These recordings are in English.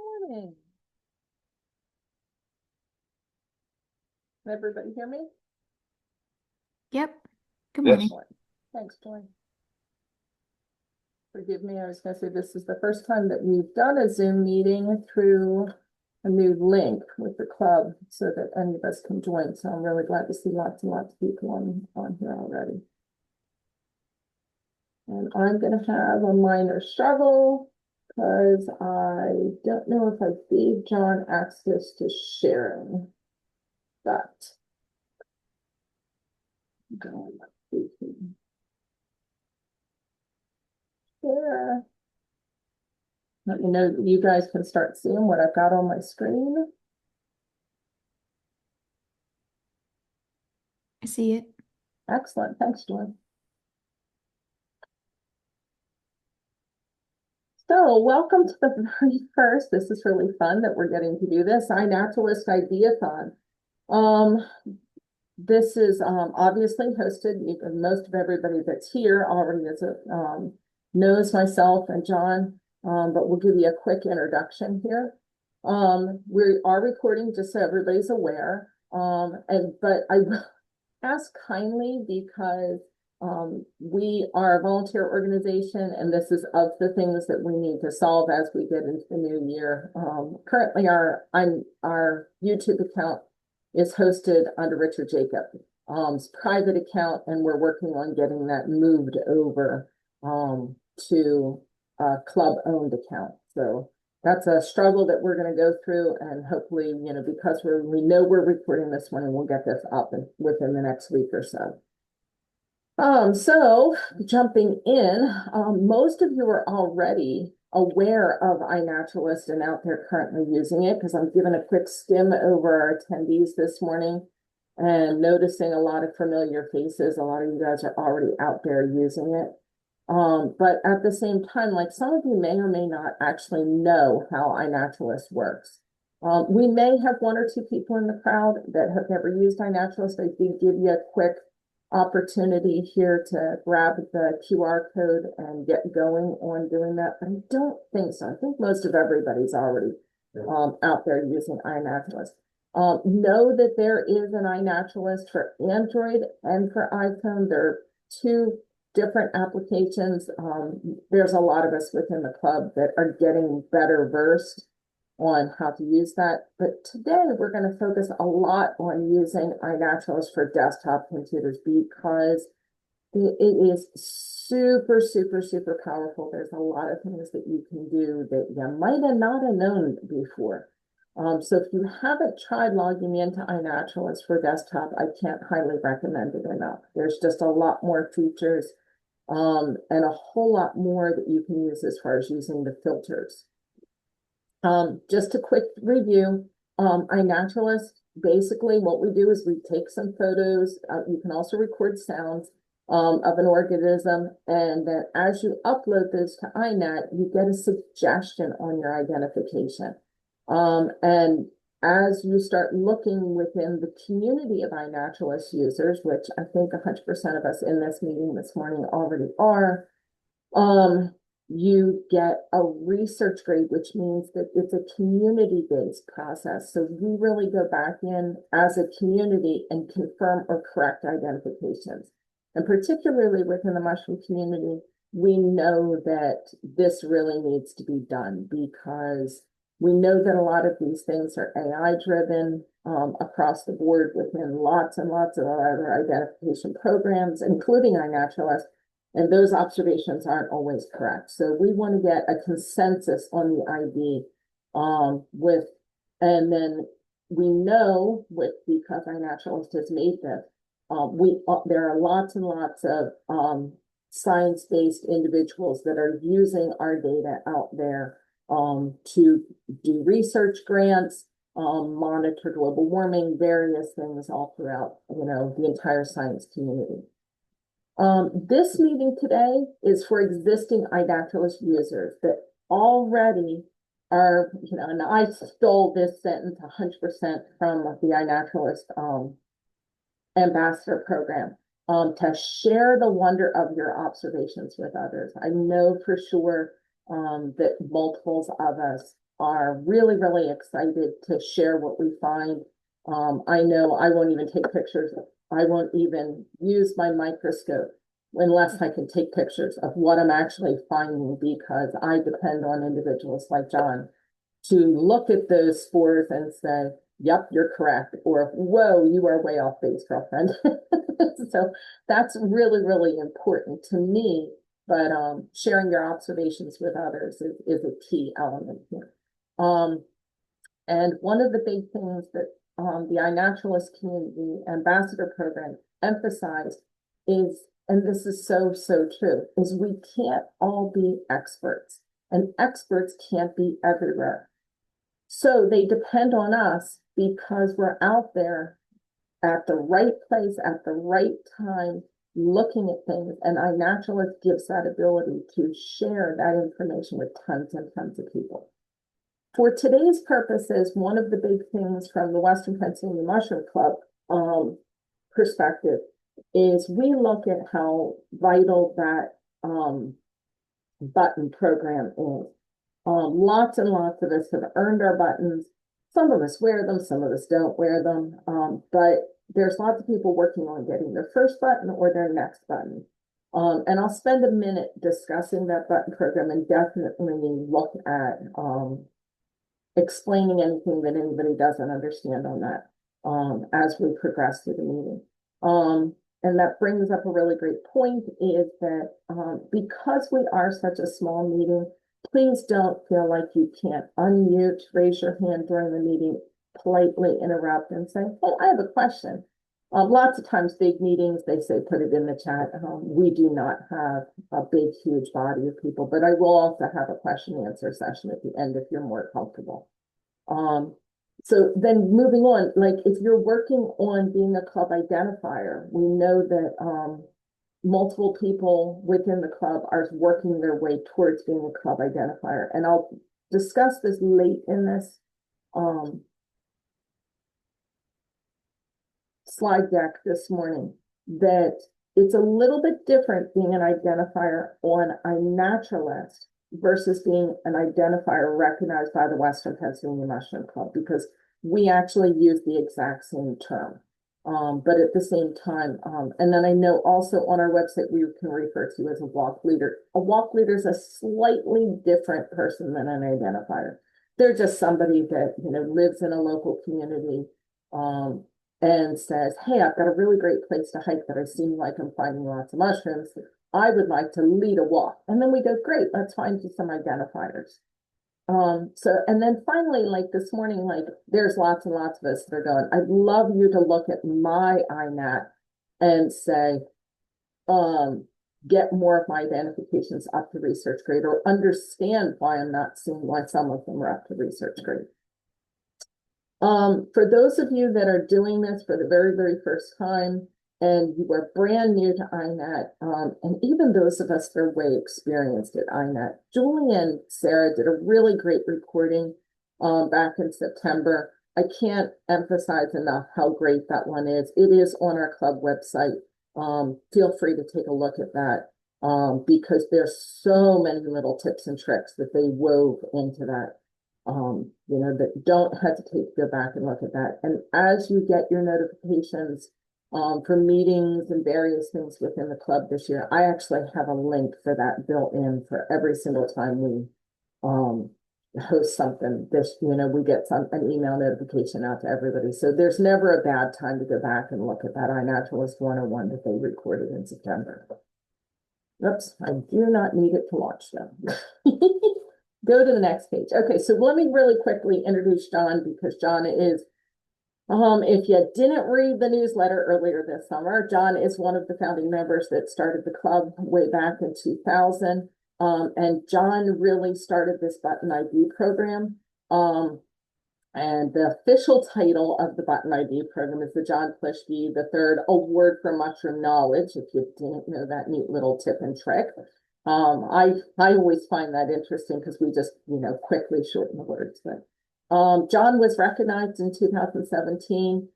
morning. Can everybody hear me? Yep. Good morning. Excellent. Thanks, Joy. Forgive me, I was going to say this is the first time that we've done a Zoom meeting through a new link with the club so that any of us can join. So I'm really glad to see lots and lots of people on here already. And I'm going to have a minor struggle because I don't know if I gave John access to sharing, but going to share. Let me know that you guys can start seeing what I've got on my screen. I see it. Excellent. Thanks, Joy. So welcome to the very first, this is really fun that we're getting to do this, iNaturalist ID-a-thon. This is obviously hosted, most of everybody that's here already is knows myself and John, but we'll give you a quick introduction here. We are recording just so everybody's aware, but I ask kindly because we are a volunteer organization, and this is of the things that we need to solve as we get into the new year. Currently, our YouTube account is hosted under Richard Jacob's private account, and we're working on getting that moved over to a club-owned account. So that's a struggle that we're going to go through, and hopefully, because we know we're recording this one, and we'll get this up within the next week or so. So jumping in, most of you are already aware of iNaturalist and out there currently using it, because I'm giving a quick skim over our attendees this morning and noticing a lot of familiar faces. A lot of you guys are already out there using it. But at the same time, like some of you may or may not actually know how iNaturalist works. We may have one or two people in the crowd that have never used iNaturalist. I did give you a quick opportunity here to grab the QR code and get going on doing that, but I don't think so. I think most of everybody's already out there using iNaturalist. Know that there is an iNaturalist for Android and for iPhone. There are two different applications. There's a lot of us within the club that are getting better versed on how to use that. But today we're going to focus a lot on using iNaturalist for desktop computers because it is super, super, super powerful. There's a lot of things that you can do that you might have not have known before. So if you haven't tried logging into iNaturalist for desktop, I can't highly recommend it enough. There's just a lot more features and a whole lot more that you can use as far as using the filters. Just a quick review, iNaturalist, basically what we do is we take some photos, you can also record sounds of an organism, and then as you upload those to iNat, you get a suggestion on your identification. And as you start looking within the community of iNaturalist users, which I think 100% of us in this meeting this morning already are, you get a research grade, which means that it's a community-based process. So we really go back in as a community and confirm or correct identifications. And particularly within the mushroom community, we know that this really needs to be done because we know that a lot of these things are AI-driven across the board within lots and lots of other identification programs, including iNaturalist. And those observations aren't always correct. So we want to get a consensus on the ID and then we know because iNaturalist has made this, there are lots and lots of science-based individuals that are using our data out there to do research grants, monitor global warming, various things all throughout, the entire science community. This meeting today is for existing iNaturalist users that already are, and I stole this sentence 100% from the iNaturalist ambassador program, to share the wonder of your observations with others. I know for sure that multiples of us are really, really excited to share what we find. I know I won't even take pictures. I won't even use my microscope unless I can take pictures of what I'm actually finding, because I depend on individuals like John to look at those spores and say, yep, you're correct, or whoa, you are way off base, girlfriend. So that's really, really important to me. But sharing your observations with others is a key element here. And one of the big things that the iNaturalist Community Ambassador Program emphasized is, and this is so, so true, is we can't all be experts, and experts can't be everywhere. So they depend on us because we're out there at the right place at the right time looking at things, and iNaturalist gives that ability to share that information with tons and tons of people. For today's purposes, one of the big things from the Western Pennsylvania Mushroom Club perspective is we look at how vital that button program is. Lots and lots of us have earned our buttons. Some of us wear them, some of us don't wear them, but there's lots of people working on getting their first button or their next button. And I'll spend a minute discussing that button program and definitely look at explaining anything that anybody doesn't understand on that as we progress through the meeting. And that brings up a really great point, is that because we are such a small meeting, please don't feel like you can't unmute, raise your hand during the meeting, politely interrupt and say, hey, I have a question. Lots of times, big meetings, they say, put it in the chat. We do not have a big, huge body of people, but I will also have a question and answer session at the end if you're more comfortable. So then moving on, like if you're working on being a club identifier, we know that multiple people within the club are working their way towards being a club identifier. And I'll discuss this late in this slide deck this morning, that it's a little bit different being an identifier on iNaturalist versus being an identifier recognized by the Western Pennsylvania Mushroom Club, because we actually use the exact same term. But at the same time, and then I know also on our website, we can refer to as a walk leader. A walk leader is a slightly different person than an identifier. They're just somebody that, you know, lives in a local community and says, hey, I've got a really great place to hike that I seem like I'm finding lots of mushrooms. I would like to lead a walk. And then we go, great, let's find you some identifiers. And then finally, like this morning, like there's lots and lots of us that are going, I'd love you to look at my iNat and say, get more of my identifications up to research grade, or understand why I'm not seeing why some of them are up to research grade. For those of you that are doing this for the very, very first time, and you are brand new to iNat, and even those of us that are way experienced at iNat, Julie and Sarah did a really great recording back in September. I can't emphasize enough how great that one is. It is on our club website. Feel free to take a look at that because there's so many little tips and tricks that they wove into that. You know, that don't hesitate to go back and look at that. And as you get your notifications for meetings and various things within the club this year, I actually have a link for that built in for every single time we host something. This, you know, we get an email notification out to everybody. So there's never a bad time to go back and look at that iNaturalist 101 that they recorded in September. Oops, I do not need it to launch them. Go to the next page. Okay, so let me really quickly introduce John, because John is, if you didn't read the newsletter earlier this summer, John is one of the founding members that started the club way back in 2000. And John really started this Button ID program. And the official title of the Button ID program is the John Plischke III Award for Mushroom Knowledge, if you didn't know that neat little tip and trick. I always find that interesting because we just, you know, quickly shorten the words. But John was recognized in 2017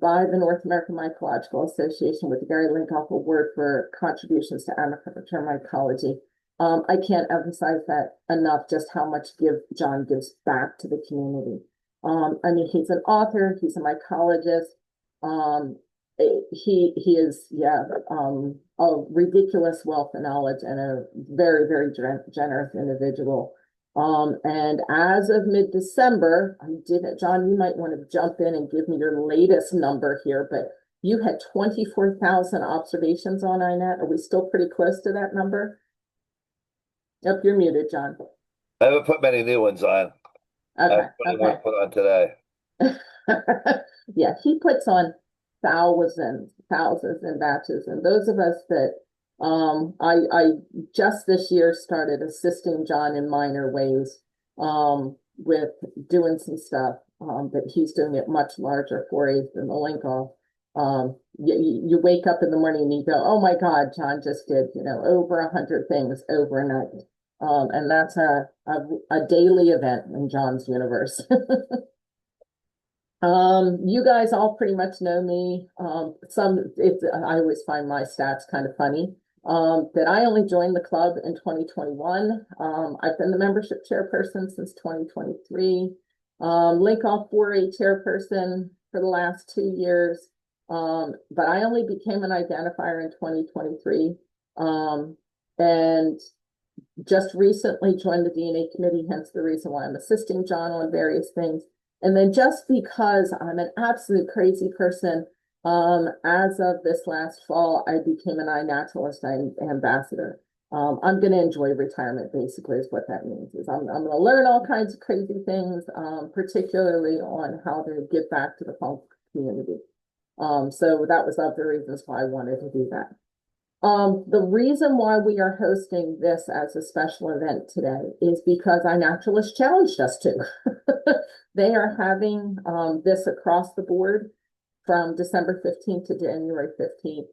by the North American Mycological Association with the Gary Linkoff Award for contributions to amateur mycology. I can't emphasize that enough, just how much John gives back to the community. I mean, he's an author, he's a mycologist. Um, he is, yeah, a ridiculous wealth of knowledge and a very, very generous individual. And as of mid-December, John, you might want to jump in and give me your latest number here, but you had 24,000 observations on iNet. Are we still pretty close to that number? Yep, you're muted, John. I haven't put many new ones on. Okay, I've one put on today. Yeah, he puts on thousands in batches. And those of us that I just this year started assisting John in minor ways with doing some stuff that he's doing it much larger for you than the link off. You wake up in the morning and you go, oh my God, John just did, over 100 things overnight. And that's a daily event in John's universe. You guys all pretty much know me. I always find my stats kind of funny. That I only joined the club in 2021. I've been the membership chairperson since 2023. Link off 4A chairperson for the last 2 years. But I only became an identifier in 2023. And just recently joined the DNA committee, hence the reason why I'm assisting John on various things. And then just because I'm an absolute crazy person, as of this last fall, I became an iNaturalist ambassador. I'm going to enjoy retirement, basically, is what that means. Is I'm going to learn all kinds of crazy things, particularly on how to give back to the fungal community. So that was of the reasons why I wanted to do that. The reason why we are hosting this as a special event today is because iNaturalist challenged us to. They are having this across the board from December 15th to January 15th.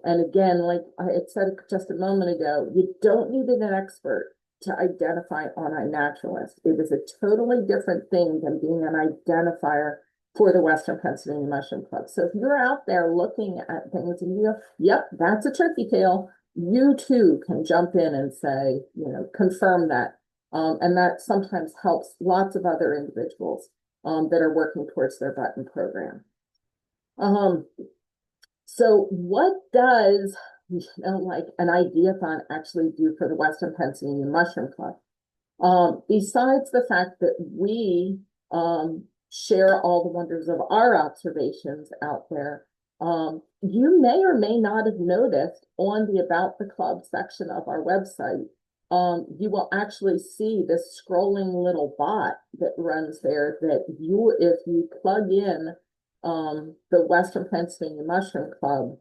And again, like I had said just a moment ago, you don't need an expert to identify on iNaturalist. It is a totally different thing than being an identifier for the Western Pennsylvania Mushroom Club. So if you're out there looking at things and you go, yep, that's a turkey tail, you too can jump in and say, confirm that. And that sometimes helps lots of other individuals that are working towards their button program. So what does, like an ID-a-thon actually do for the Western Pennsylvania Mushroom Club? Besides the fact that we share all the wonders of our observations out there, you may or may not have noticed on the About the Club section of our website, you will actually see this scrolling little bot that runs there that if you plug in the Western Pennsylvania Mushroom Club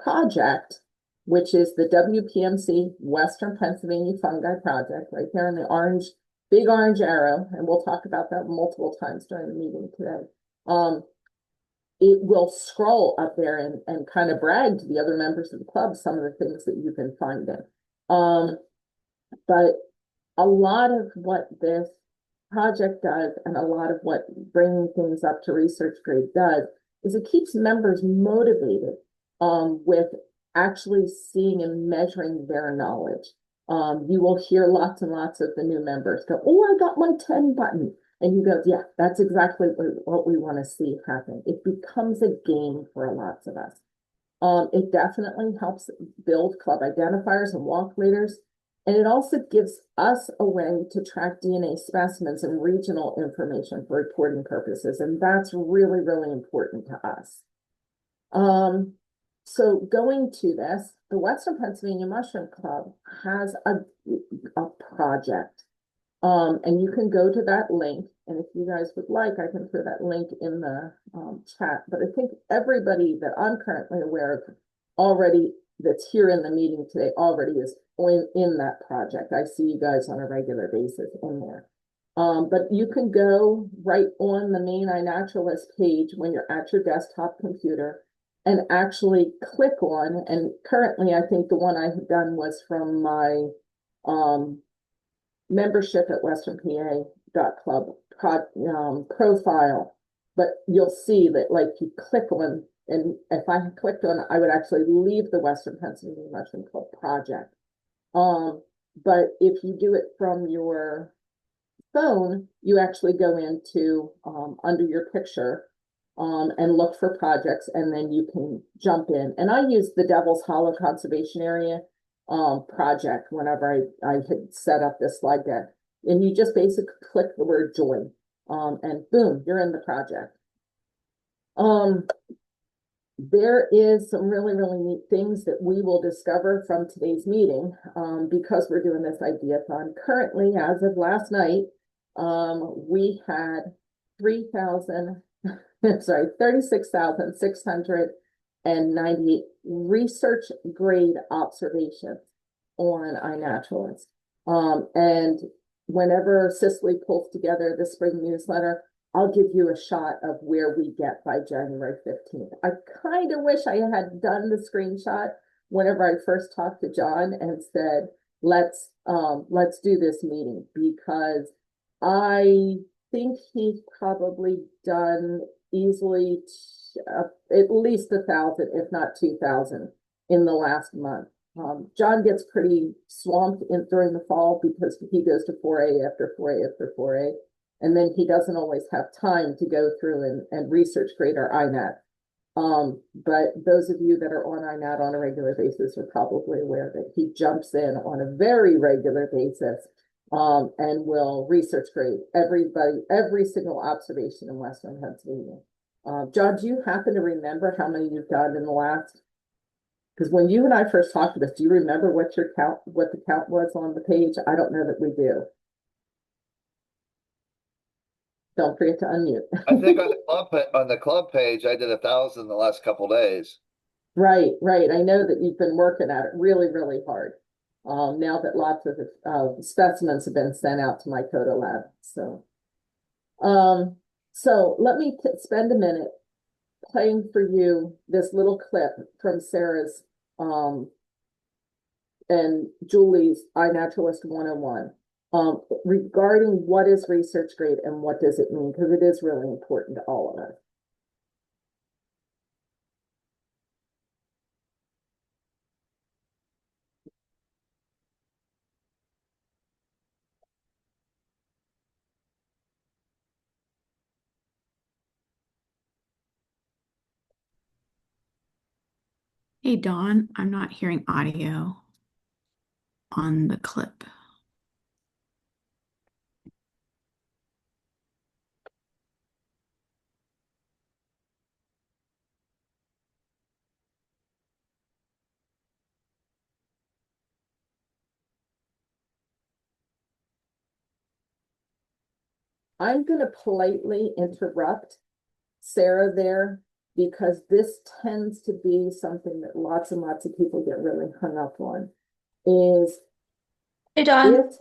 project, which is the WPMC Western Pennsylvania Fungi Project, right there in the big orange arrow, and we'll talk about that multiple times during the meeting today. It will scroll up there and kind of brag to the other members of the club some of the things that you can find in. But a lot of what this project does and a lot of what bringing things up to research grade does is it keeps members motivated with actually seeing and measuring their knowledge. You will hear lots and lots of the new members go, oh, I got my 10 button. And you go, yeah, that's exactly what we want to see happen. It becomes a game for lots of us. It definitely helps build club identifiers and walk leaders. And it also gives us a way to track DNA specimens and regional information for reporting purposes. And that's really, really important to us. So going to this, the Western Pennsylvania Mushroom Club has a project. And you can go to that link. And if you guys would like, I can throw that link in the chat. But I think everybody that I'm currently aware of already that's here in the meeting today already is in that project. I see you guys on a regular basis in there. But you can go right on the main iNaturalist page when you're at your desktop computer and actually click on, and currently I think the one I have done was from my membership at westernpa.club profile, but you'll see that like you click on, and if I clicked on it, I would actually leave the Western Pennsylvania Mushroom Club project. But if you do it from your phone, you actually go into under your picture and look for projects, and then you can jump in. And I use the Devil's Hollow Conservation Area project whenever I had set up this slide deck. And you just basically click the word join, and boom, you're in the project. There is some really, really neat things that we will discover from today's meeting because we're doing this idea-thon. Currently, as of last night, we had 36,698 research grade observations on iNaturalist. And whenever Cicely pulls together the spring newsletter, I'll give you a shot of where we get by January 15th. I kind of wish I had done the screenshot whenever I first talked to John and said, let's do this meeting, because I think he's probably done easily at least 1,000, if not 2,000 in the last month. John gets pretty swamped during the fall because he goes to 4A after 4A after 4A. And then he doesn't always have time to go through and research grade our iNat. But those of you that are on iNat on a regular basis are probably aware that he jumps in on a very regular basis and will research grade every single observation in Western Pennsylvania. John, do you happen to remember how many you've done in the last? Because when you and I first talked about this, do you remember what the count was on the page? I don't know that we do. Don't forget to unmute. I think on the club page, I did 1,000 the last couple days. Right. I know that you've been working at it really, really hard. Now that lots of specimens have been sent out to my Mycology lab. So let me spend a minute playing for you this little clip from Sarah's and Julie's iNaturalist 101. Regarding what is research grade and what does it mean, because it is really important to all of us. Hey, Dawn, I'm not hearing audio on the clip. I'm going to politely interrupt Sarah there, because this tends to be something that lots and lots of people get really hung up on. Is Hey, Dawn. if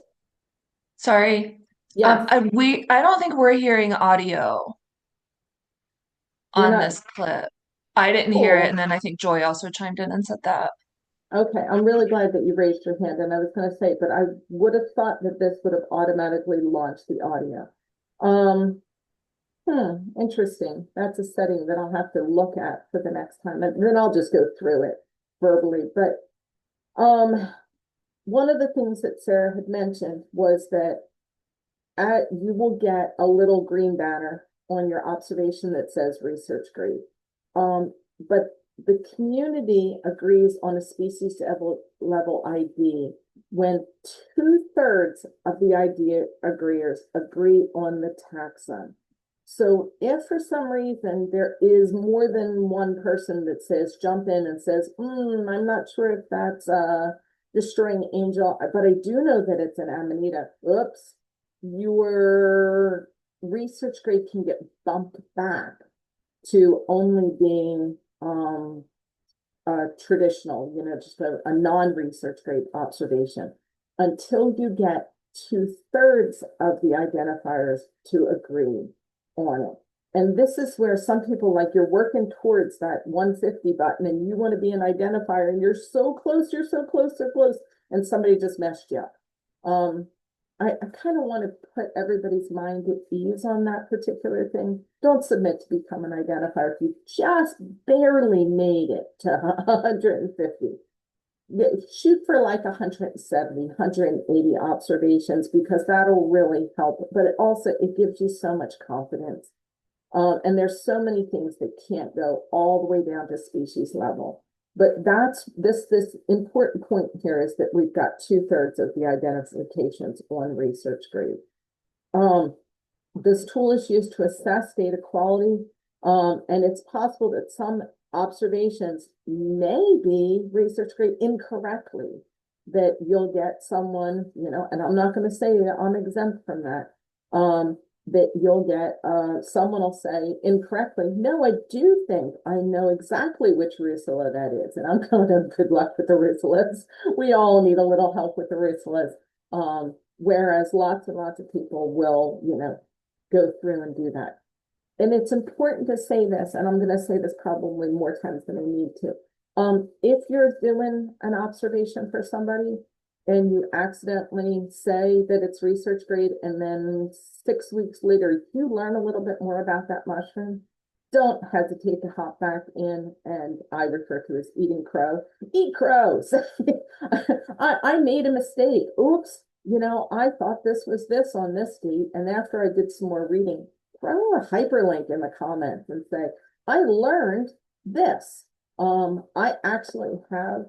Sorry. yes, I don't think we're hearing audio you're on not this clip. I didn't hear it, and then I think Joy also chimed in and said that. okay. I'm really glad that you raised your hand, and I was going to say, but I would have thought that this would have automatically launched the audio. Interesting. That's a setting that I'll have to look at for the next time, and then I'll just go through it verbally. But one of the things that Sarah had mentioned was that you will get a little green banner on your observation that says research grade. But the community agrees on a species level ID when 2/3 of the idea agreeers agree on the taxon. So if for some reason there is more than one person that says, jump in and says, I'm not sure if that's destroying angel, but I do know that it's an amanita. Oops, your research grade can get bumped back to only being traditional, just a non-research grade observation, until you get 2/3 of the identifiers to agree on it. And this is where some people, like, you're working towards that 150 button and you want to be an identifier and you're so close, and somebody just messed you up. I kind of want to put everybody's mind at ease on that particular thing. Don't submit to become an identifier if you just barely made it to 150. shoot for like 170, 180 observations, because that'll really help. But it also, it gives you so much confidence. And there's so many things that can't go all the way down to species level. But that's this important point here is that we've got 2/3 of the identifications on research grade. This tool is used to assess data quality, and it's possible that some observations may be research grade incorrectly, that you'll get someone, and I'm not going to say that I'm exempt from that, that you'll get someone will say incorrectly, no, I do think I know exactly which Rusula that is. And I'm going to good luck with the Rusulas. We all need a little help with the Rusulas. Whereas lots and lots of people will, go through and do that. And it's important to say this, and I'm going to say this probably more times than I need to. If you're doing an observation for somebody and you accidentally say that it's research grade, and then 6 weeks later, you learn a little bit more about that mushroom, don't hesitate to hop back in, and I refer to as eating crow. Eat crows. I made a mistake. Oops. I thought this was this on this date. And after I did some more reading, throw a hyperlink in the comments and say, I learned this. I actually have,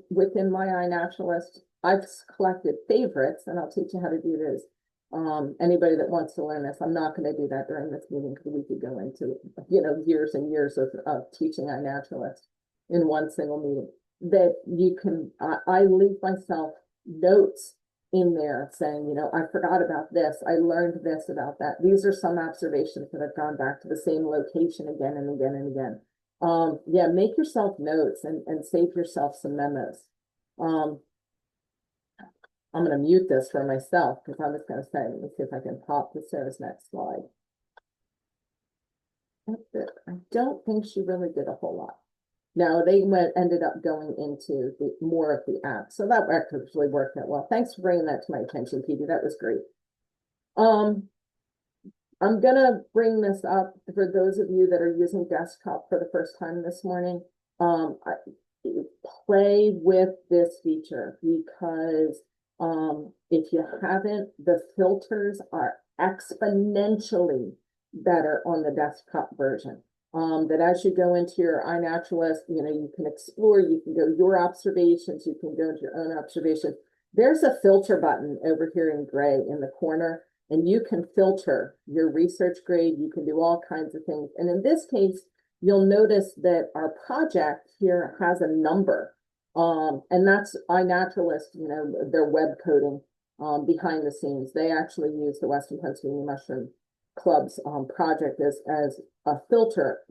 within my iNaturalist, I've collected favorites, and I'll teach you how to do this. Anybody that wants to learn this, I'm not going to do that during this meeting because we could go into, years and years of teaching iNaturalist in one single meeting. That you can, I leave myself notes in there saying, I forgot about this. I learned this about that. These are some observations that have gone back to the same location again and again and again. Yeah, make yourself notes and save yourself some memos. I'm going to mute this for myself because I was going to say, let me see if I can pop to Sarah's next slide. That's it. I don't think she really did a whole lot. No, they ended up going into more of the app. So that actually worked out well. Thanks for bringing that to my attention, Petey. That was great. I'm going to bring this up for those of you that are using desktop for the first time this morning. Play with this feature because if you haven't, the filters are exponentially better on the desktop version. That as you go into your iNaturalist, you can explore, you can go your observations, you can go into your own observations. There's a filter button over here in gray in the corner, and you can filter your research grade. You can do all kinds of things. And in this case, you'll notice that our project here has a number. And that's iNaturalist, their web coding behind the scenes. They actually use the Western Pennsylvania Mushroom Club's project as a filter,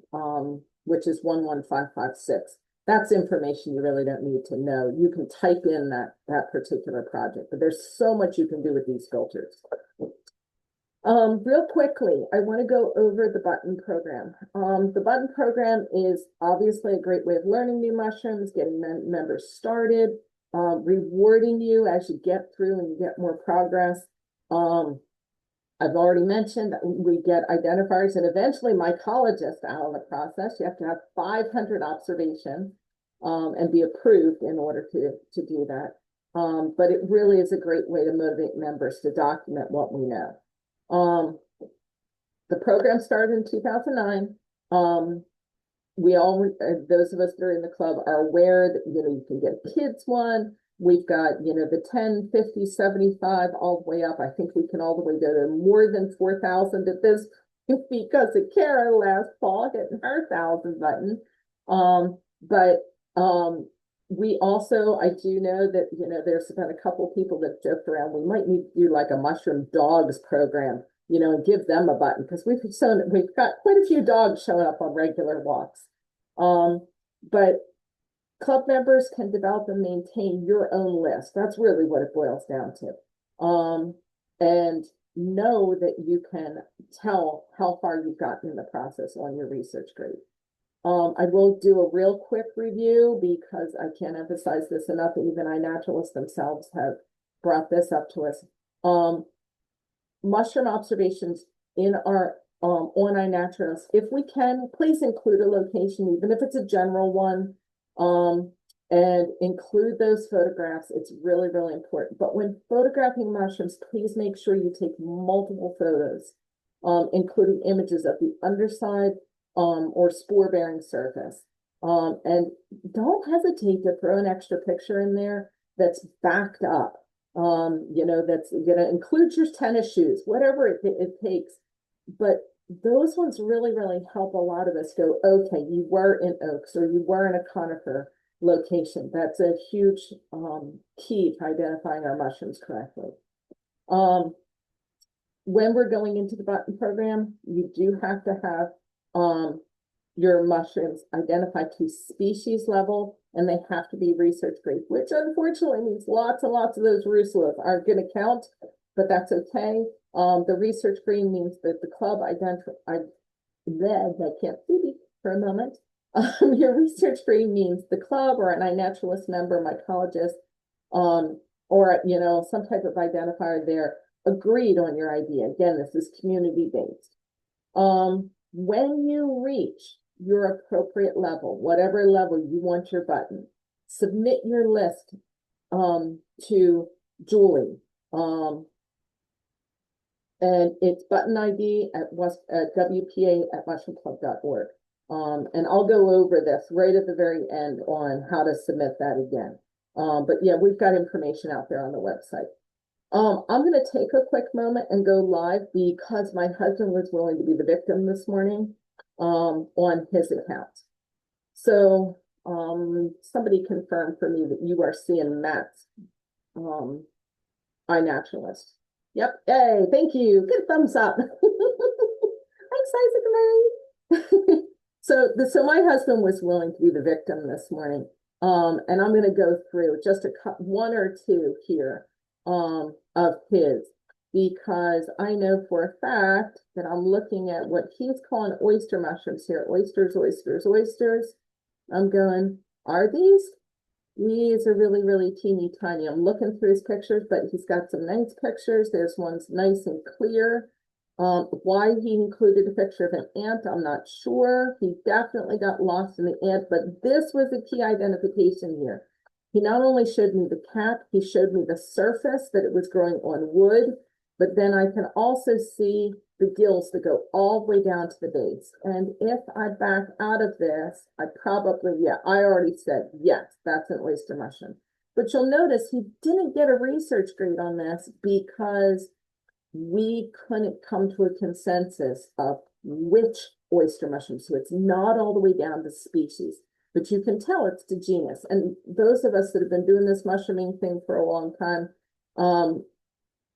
which is 11556. That's information you really don't need to know. You can type in that particular project, but there's so much you can do with these filters. Real quickly, I want to go over the button program. The button program is obviously a great way of learning new mushrooms, getting members started, rewarding you as you get through and you get more progress. I've already mentioned that we get identifiers and eventually mycologists out of the process. You have to have 500 observations and be approved in order to do that. But it really is a great way to motivate members to document what we know. The program started in 2009. We all, those of us that are in the club are aware that, you can get a kids one. We've got, the 10, 50, 75, all the way up. I think we can all the way go to more than 4,000 at this because of Kara last fall hitting her 1,000 button. We also, I do know that, there's been a couple people that joked around, we might need to do like a mushroom dogs program, and give them a button because we've got quite a few dogs showing up on regular walks. But club members can develop and maintain your own list. That's really what it boils down to. And know that you can tell how far you've gotten in the process on your research grade. I will do a real quick review because I can't emphasize this enough. Even iNaturalists themselves have brought this up to us. Mushroom observations in our on iNaturalist. If we can, please include a location, even if it's a general one. and include those photographs. It's really, really important. But when photographing mushrooms, please make sure you take multiple photos, including images of the underside or spore-bearing surface. And don't hesitate to throw an extra picture in there that's backed up. That's gonna include your tennis shoes, whatever it takes. But those ones really, really help a lot of us go, okay, you were in oaks or you were in a conifer location. That's a huge key to identifying our mushrooms correctly. When we're going into the button program, you do have to have your mushrooms identified to species level, and they have to be research grade, which unfortunately means lots and lots of those Russolas aren't going to count, but that's okay. The research green means that the club I can't see for a moment. Your research green means the club or an iNaturalist member, mycologist, or some type of identifier there agreed on your idea. Again, this is community based. When you reach your appropriate level, whatever level you want your button, submit your list to Julie. And it's button ID at WPA@mushroomclub.org. And I'll go over this right at the very end on how to submit that again. But yeah, we've got information out there on the website. I'm going to take a quick moment and go live because my husband was willing to be the victim this morning on his account. So somebody confirmed for me that you are seeing Matt's iNaturalist. Yep. Hey, thank you. Good thumbs up. Thanks, Isaac Mary. So my husband was willing to be the victim this morning. And I'm going to go through just one or two here of his, because I know for a fact that I'm looking at what he's calling oyster mushrooms here. Oysters, oysters, oysters. I'm going, are these? These are really, really teeny tiny. I'm looking through his pictures, but he's got some nice pictures. There's one's nice and clear. Why he included a picture of an ant, I'm not sure. He definitely got lost in the ant, but this was a key identification here. He not only showed me the cap, he showed me the surface that it was growing on wood, but then I can also see the gills that go all the way down to the base. And if I back out of this, I already said, yes, that's an oyster mushroom. But you'll notice he didn't get a research grade on this because we couldn't come to a consensus of which oyster mushroom. So it's not all the way down to species, but you can tell it's to genus. And those of us that have been doing this mushrooming thing for a long time,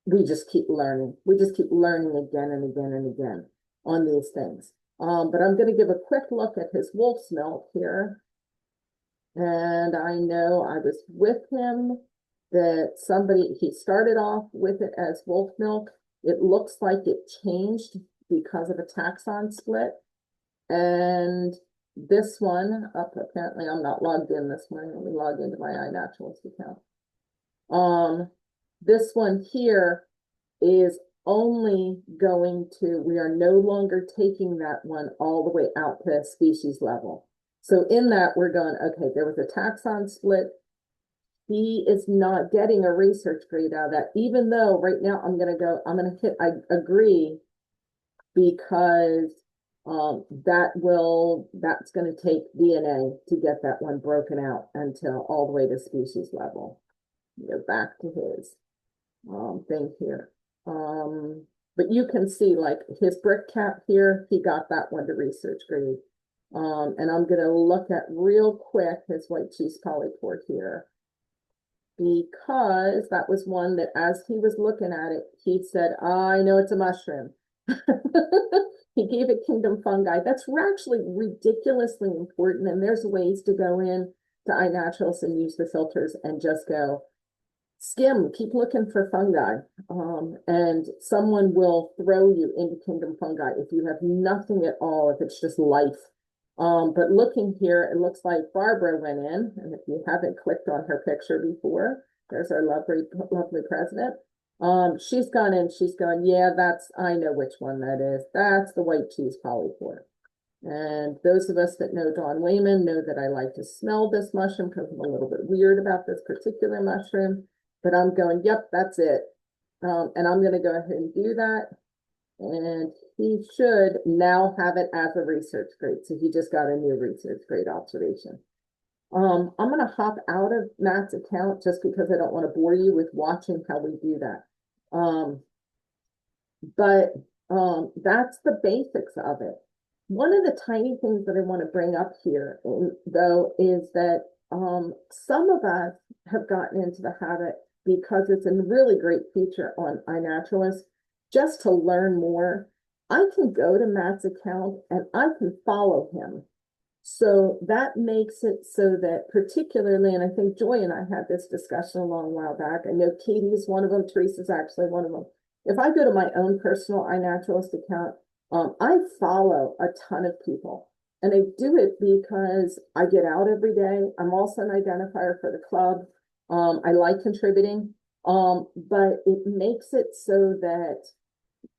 we just keep learning. We just keep learning again and again and again on these things. But I'm going to give a quick look at his wolf's milk here. And I know I was with him that he started off with it as wolf milk. It looks like it changed because of a taxon split. And this one, apparently I'm not logged in this morning. Let me log into my iNaturalist account. This one here is only going to, we are no longer taking that one all the way out to species level. So in that, we're going, okay, there was a taxon split. He is not getting a research grade out of that, even though right now I'm going to hit, I agree, because that's going to take DNA to get that one broken out until all the way to species level. Go back to his thing here. But you can see like his brick cap here, he got that one to research grade. And I'm going to look at real quick his white cheese polypore here, because that was one that as he was looking at it, he said, I know it's a mushroom. He gave it kingdom fungi. That's actually ridiculously important. And there's ways to go in to iNaturalist and use the filters and just go skim, keep looking for fungi. And someone will throw you into kingdom fungi if you have nothing at all, if it's just life. But looking here, it looks like Barbara went in, and if you haven't clicked on her picture before, there's our lovely, lovely president. She's gone in, she's gone, yeah, I know which one that is. That's the white cheese polypore. And those of us that know Dawn Wehman know that I like to smell this mushroom because I'm a little bit weird about this particular mushroom, but I'm going, yep, that's it. And I'm going to go ahead and do that. And he should now have it as a research grade. So he just got a new research grade observation. I'm going to hop out of Matt's account just because I don't want to bore you with watching how we do that. But that's the basics of it. One of the tiny things that I want to bring up here, though, is that some of us have gotten into the habit, because it's a really great feature on iNaturalist, just to learn more. I can go to Matt's account and I can follow him. So that makes it so that particularly, and I think Joy and I had this discussion a long while back. I know Katie's one of them, Teresa's actually one of them. If I go to my own personal iNaturalist account, I follow a ton of people, and I do it because I get out every day. I'm also an identifier for the club. I like contributing, but it makes it so that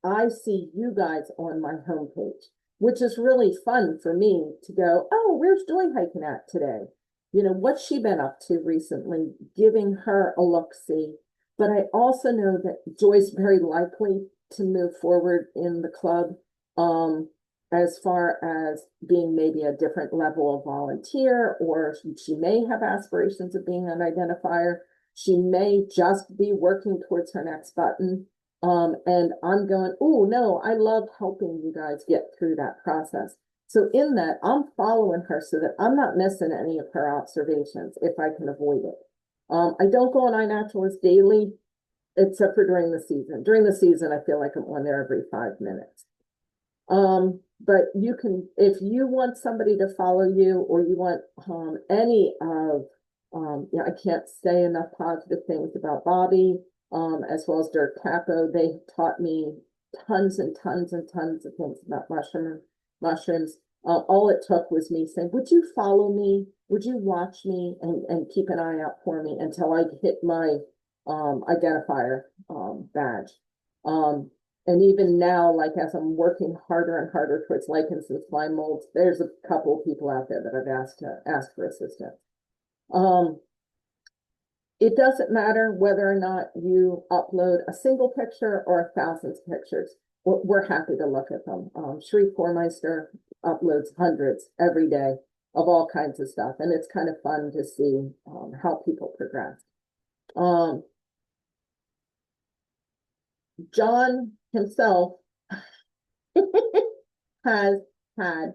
I see you guys on my homepage, which is really fun for me to go, oh, where's Joy hiking at today? You know, what's she been up to recently? Giving her a look-see. But I also know that Joy's very likely to move forward in the club, as far as being maybe a different level of volunteer, or she may have aspirations of being an identifier. She may just be working towards her next button. And I'm going, oh no, I love helping you guys get through that process. So in that, I'm following her so that I'm not missing any of her observations if I can avoid it. I don't go on iNaturalist daily, except for during the season. During the season, I feel like I'm on there every 5 minutes. But you can, if you want somebody to follow you, or you want any of, I can't say enough positive things about Bobby, as well as Dirk Capo. They taught me tons and tons and tons of things about mushrooms. All it took was me saying, would you follow me? Would you watch me and keep an eye out for me until I hit my identifier badge. And even now, like as I'm working harder and harder towards lichens and slime molds, there's a couple of people out there that I've asked for assistance. It doesn't matter whether or not you upload a single picture or 1,000 pictures. We're happy to look at them. Shreve Kormeister uploads hundreds every day of all kinds of stuff, and it's kind of fun to see how people progress. John himself has had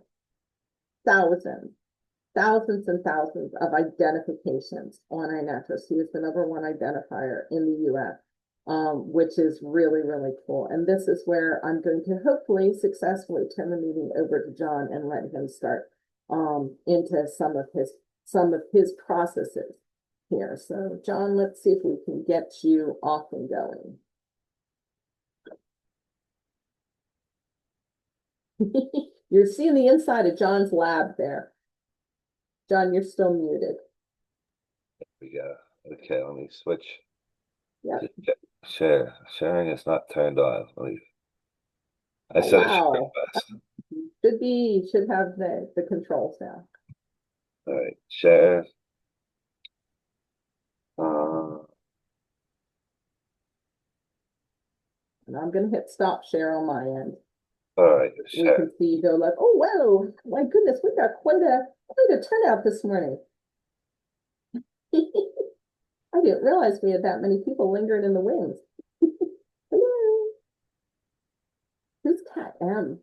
thousands and thousands of identifications on iNaturalist. He is the #1 identifier in the US, which is really, really cool. And this is where I'm going to hopefully successfully turn the meeting over to John and let him start into some of his processes here. So John, let's see if we can get you off and going. You're seeing the inside of John's lab there. John, you're still muted. There we go. Okay, let me switch. Yeah. Sharing is not turned on. I said wow. it Should have the controls now. All right, share. And I'm gonna hit stop share on my end. All right, we can see you go like, oh whoa, my goodness, we got quite a turnout this morning. I didn't realize we had that many people lingering in the wings. Hello. Who's Cat M?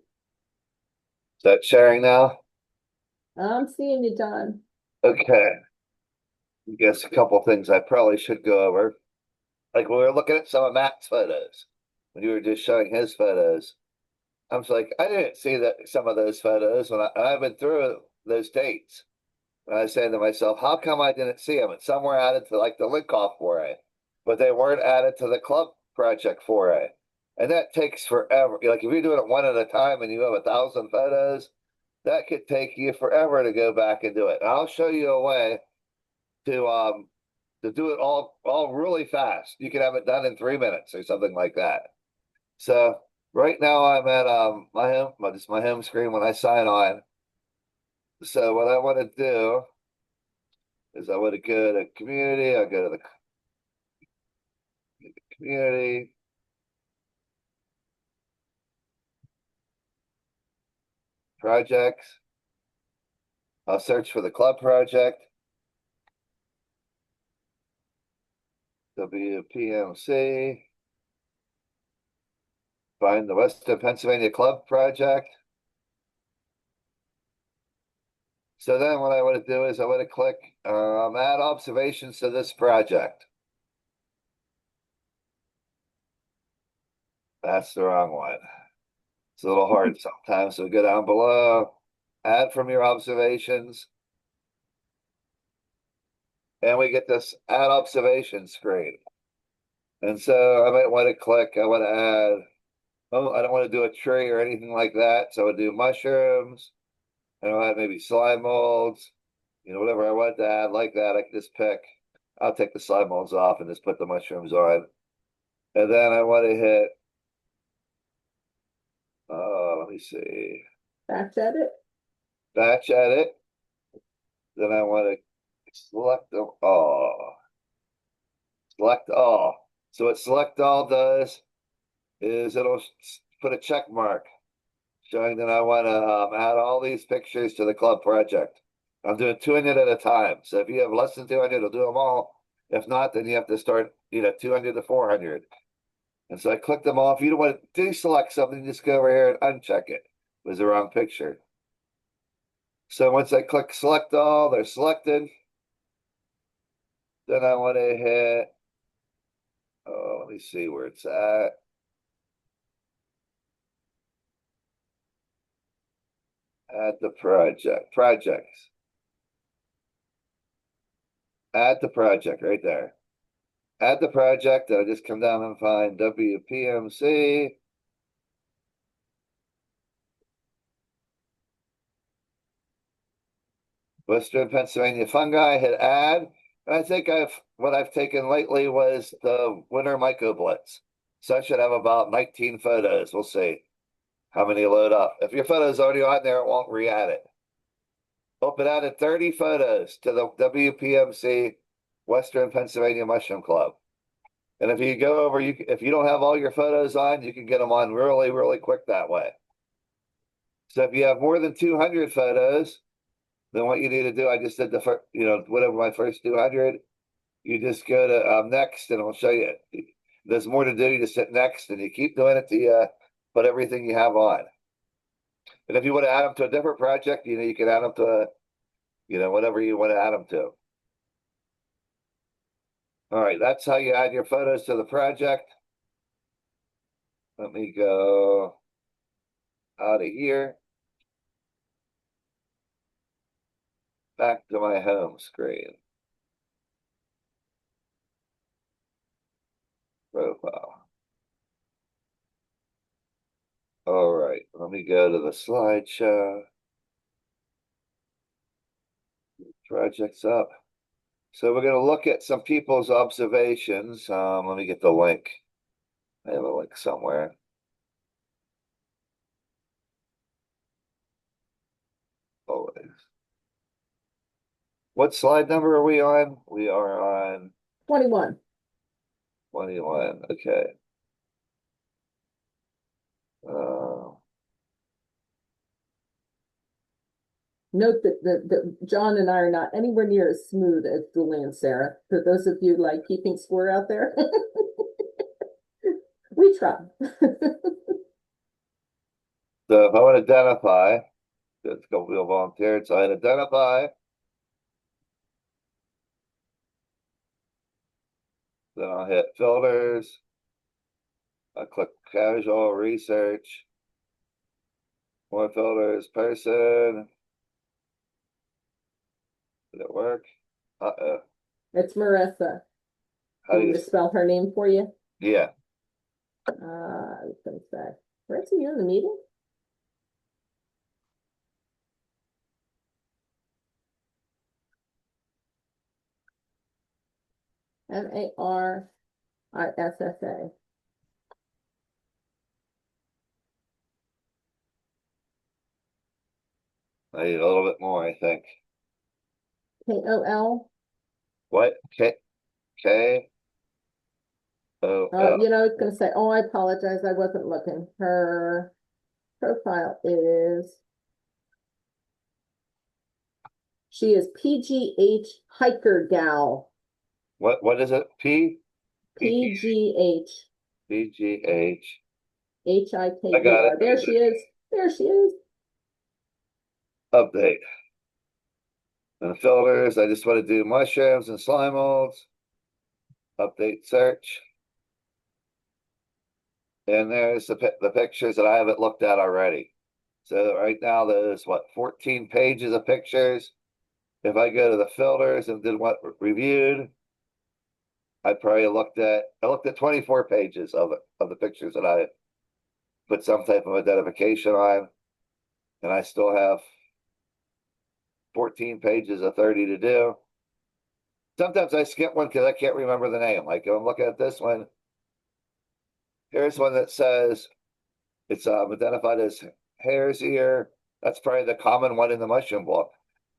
Is that sharing now? I'm seeing you, John. Okay. I guess a couple things I probably should go over. Like when we were looking at some of Matt's photos, when you were just showing his photos, I was like, I didn't see that some of those photos when I've been through those dates. And I was saying to myself, how come I didn't see them? And some were added to like the Linkoff foray, but they weren't added to the club project foray. And that takes forever. Like if you're doing it one at a time and you have 1,000 photos, that could take you forever to go back and do it. And I'll show you a way to do it all really fast. You can have it done in 3 minutes or something like that. So right now I'm at my home screen when I sign on. So what I want to do is I want to go to community. I'll go to the community. Projects. I'll search for the club project. WPMC. Find the Western Pennsylvania Club project. So then what I want to do is I want to click add observations to this project. That's the wrong one. It's a little hard sometimes. So go down below, add from your observations. And we get this add observation screen. And so I might want to click, I want to add, oh, I don't want to do a tree or anything like that. So I do mushrooms. And I'll add maybe slime molds, whatever I want to add like that. I can just pick. I'll take the slime molds off and just put the mushrooms on. And then I want to hit, let me see. Batch edit. Batch edit. Then I want to select them all. Select all. So what select all does is it'll put a check mark showing that I want to add all these pictures to the club project. I'm doing 200 at a time. So if you have less than 200, I'll do them all. If not, then you have to start, 200 to 400. And so I click them off. You don't want to deselect something, just go over here and uncheck it. It was the wrong picture. So once I click select all, they're selected. Then I want to hit, let me see where it's at. Add the projects. Add the project right there. Add the project. I'll just come down and find WPMC. Western Pennsylvania fungi, hit add. I think what I've taken lately was the winter mycoblitz. So I should have about 19 photos. We'll see how many load up. If your photo's already on there, it won't re-add it. Hope it added 30 photos to the WPMC Western Pennsylvania Mushroom Club. And if you go over, if you don't have all your photos on, you can get them on really, really quick that way. So if you have more than 200 photos, then what you need to do, I just did the first, whatever my first 200, you just go to next and it'll show you. There's more to do. You just hit next and you keep doing it till you put everything you have on. And if you want to add them to a different project, you can add them to, whatever you want to add them to. All right, that's how you add your photos to the project. Let me go out of here. Back to my home screen. Profile. All right, let me go to the slideshow. Projects up. So we're going to look at some people's observations. Let me get the link. I have a link somewhere. Always. What slide number are we on? We are on 21. 21. Okay. Note that John and I are not anywhere near as smooth as Julie and Sarah. For those of you like keeping score out there, we try. So if I want to identify, let's go feel volunteered. So I identify. Then I'll hit filters. I'll click casual research. More filters, person. Did it work? Uh-oh. It's Marissa. How do you spell her name for you? Yeah. I was going to say, Marissa, you in the meeting? Marissa. I need a little bit more, I think. KOL. What? K O L. You know, I was gonna say, oh, I apologize, I wasn't looking. Her profile is, she is PGH Hiker Gal. What is it? PGH PGH. I got it. HIKER. There she is. There she is. Update. And the filters, I just want to do mushrooms and slime molds. Update search. And there's the pictures that I haven't looked at already. So right now there's what, 14 pages of pictures. If I go to the filters and did what reviewed, I looked at 24 pages of the pictures that I put some type of identification on, and I still have 14 pages of 30 to do. Sometimes I skip one because I can't remember the name. Like if I'm looking at this one, here's one that says it's identified as hare's ear. That's probably the common one in the mushroom book.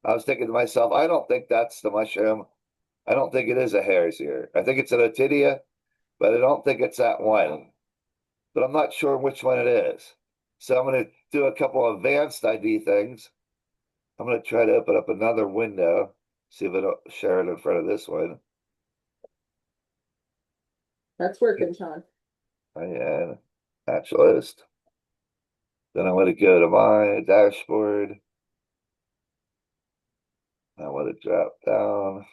I was thinking to myself, I don't think that's the mushroom. I don't think it is a hare's ear. I think it's an otidia, but I don't think it's that one. But I'm not sure which one it is. So I'm going to do a couple of advanced ID things. I'm going to try to open up another window, see if it'll share it in front of this one. That's working, Sean. And Naturalist. Then I want to go to my dashboard. I want to drop down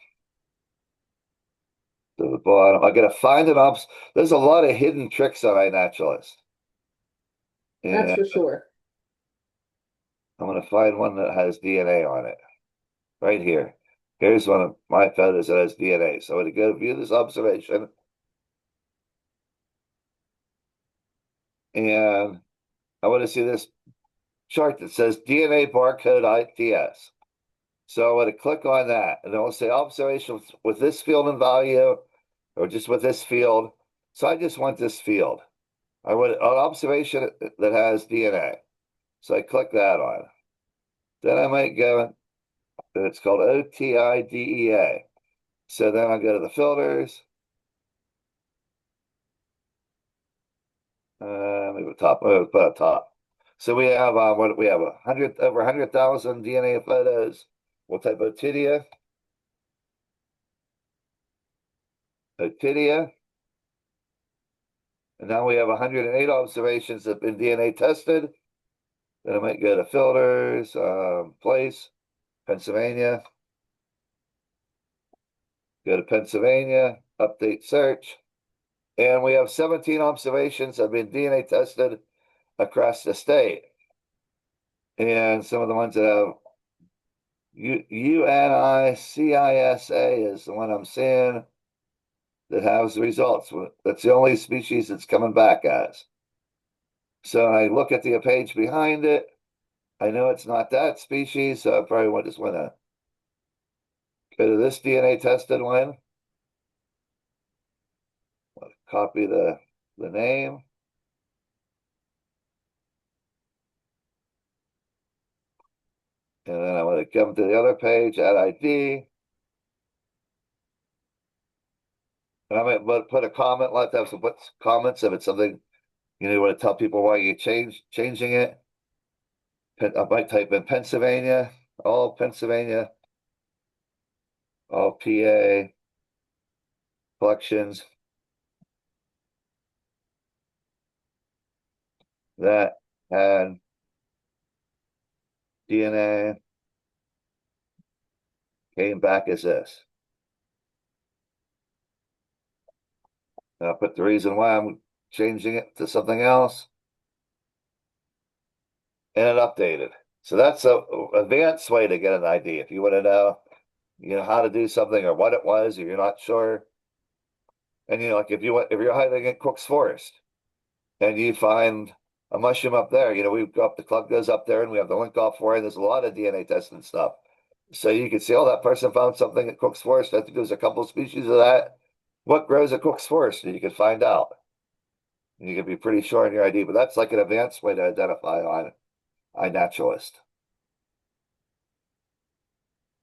to the bottom. I got to find an ops. There's a lot of hidden tricks on iNaturalist. That's for sure. I'm going to find one that has DNA on it. Right here. Here's one of my photos that has DNA. So I'm going to go view this observation. And I want to see this chart that says DNA barcode ITS. So I want to click on that, and it will say observation with this field and value, or just with this field. So I just want this field. I want an observation that has DNA. So I click that on. Then I might go, it's called OTIDEA. So then I'll go to the filters. Maybe top, put a top. So we have what we have over 100,000 DNA photos. We'll type Otidia. Otidia. And now we have 108 observations that have been DNA tested. Then I might go to filters, place, Pennsylvania. Go to Pennsylvania, update search. And we have 17 observations that have been DNA tested across the state. And some of the ones that have UNICISA is the one I'm seeing that has the results. That's the only species that's coming back as. So I look at the page behind it. I know it's not that species, so I probably just want to go to this DNA tested one. Copy the name. And then I want to come to the other page, add ID. And I might put a comment, like that. So put comments if it's something you want to tell people why you're changing it. I might type in Pennsylvania, all Pennsylvania, all PA collections. That had DNA came back as this. And I'll put the reason why I'm changing it to something else. And it updated. So that's an advanced way to get an ID. If you want to know, how to do something or what it was, or you're not sure. And like if you're hiding in Cook's Forest and you find a mushroom up there, the club goes up there and we have the link off for it. There's a lot of DNA testing stuff. So you can see, that person found something at Cook's Forest. I think there's a couple of species of that. What grows at Cook's Forest? And you can find out. And you can be pretty sure on your ID, but that's like an advanced way to identify on iNaturalist.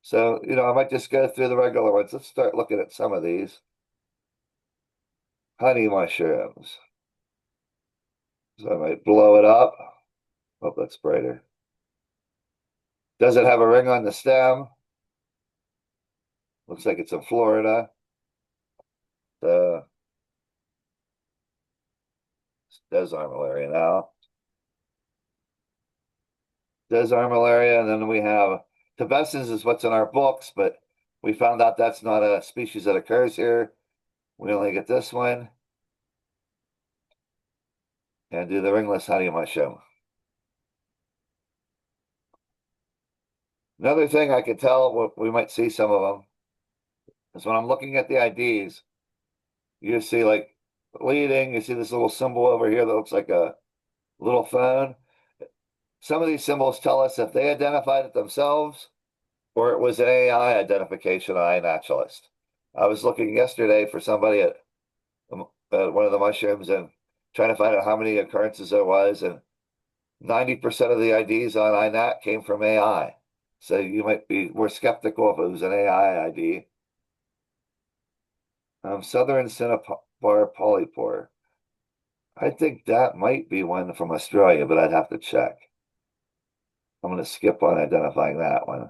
So, I might just go through the regular ones. Let's start looking at some of these. Honey mushrooms. So I might blow it up. Oh, that's brighter. Does it have a ring on the stem? Looks like it's in Florida. The desert malaria now. Desert malaria, and then we have Tibescens is what's in our books, but we found out that's not a species that occurs here. We only get this one. And do the ringless honey mushroom. Another thing I could tell, we might see some of them, is when I'm looking at the IDs, you see like leading, you see this little symbol over here that looks like a little phone. Some of these symbols tell us if they identified it themselves or it was an AI identification on iNaturalist. I was looking yesterday for somebody at one of the mushrooms and trying to find out how many occurrences there was, and 90% of the IDs on iNat came from AI. So you might be more skeptical if it was an AI ID. Southern Cinnabar polypore. I think that might be one from Australia, but I'd have to check. I'm going to skip on identifying that one.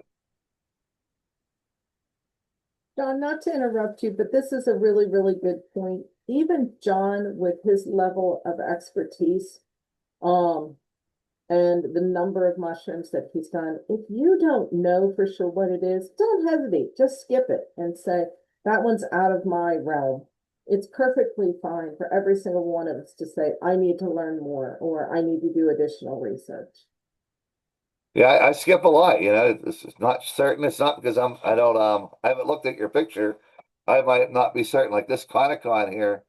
John, not to interrupt you, but this is a really, really good point. Even John, with his level of expertise, and the number of mushrooms that he's done, if you don't know for sure what it is, don't hesitate. Just skip it and say, that one's out of my realm. It's perfectly fine for every single one of us to say, I need to learn more, or I need to do additional research. Yeah, I skip a lot, It's not certain. It's not because I haven't looked at your picture. I might not be certain. Like this Conicon here,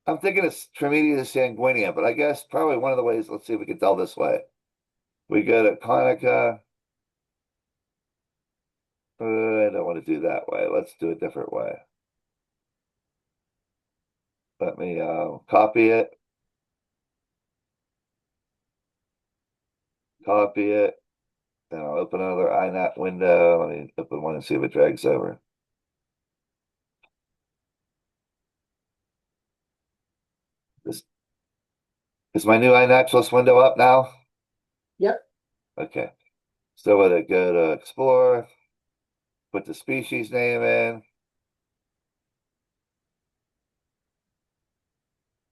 I'm thinking it's Tremedius sanguinea, but I guess probably one of the ways, let's see if we can tell this way. We go to Conica. I don't want to do that way. Let's do a different way. Let me copy it. Copy it. And I'll open another iNat window. Let me open one and see if it drags over. This is my new iNaturalist window up now? Yep. Okay. So with it, go to explore, put the species name in.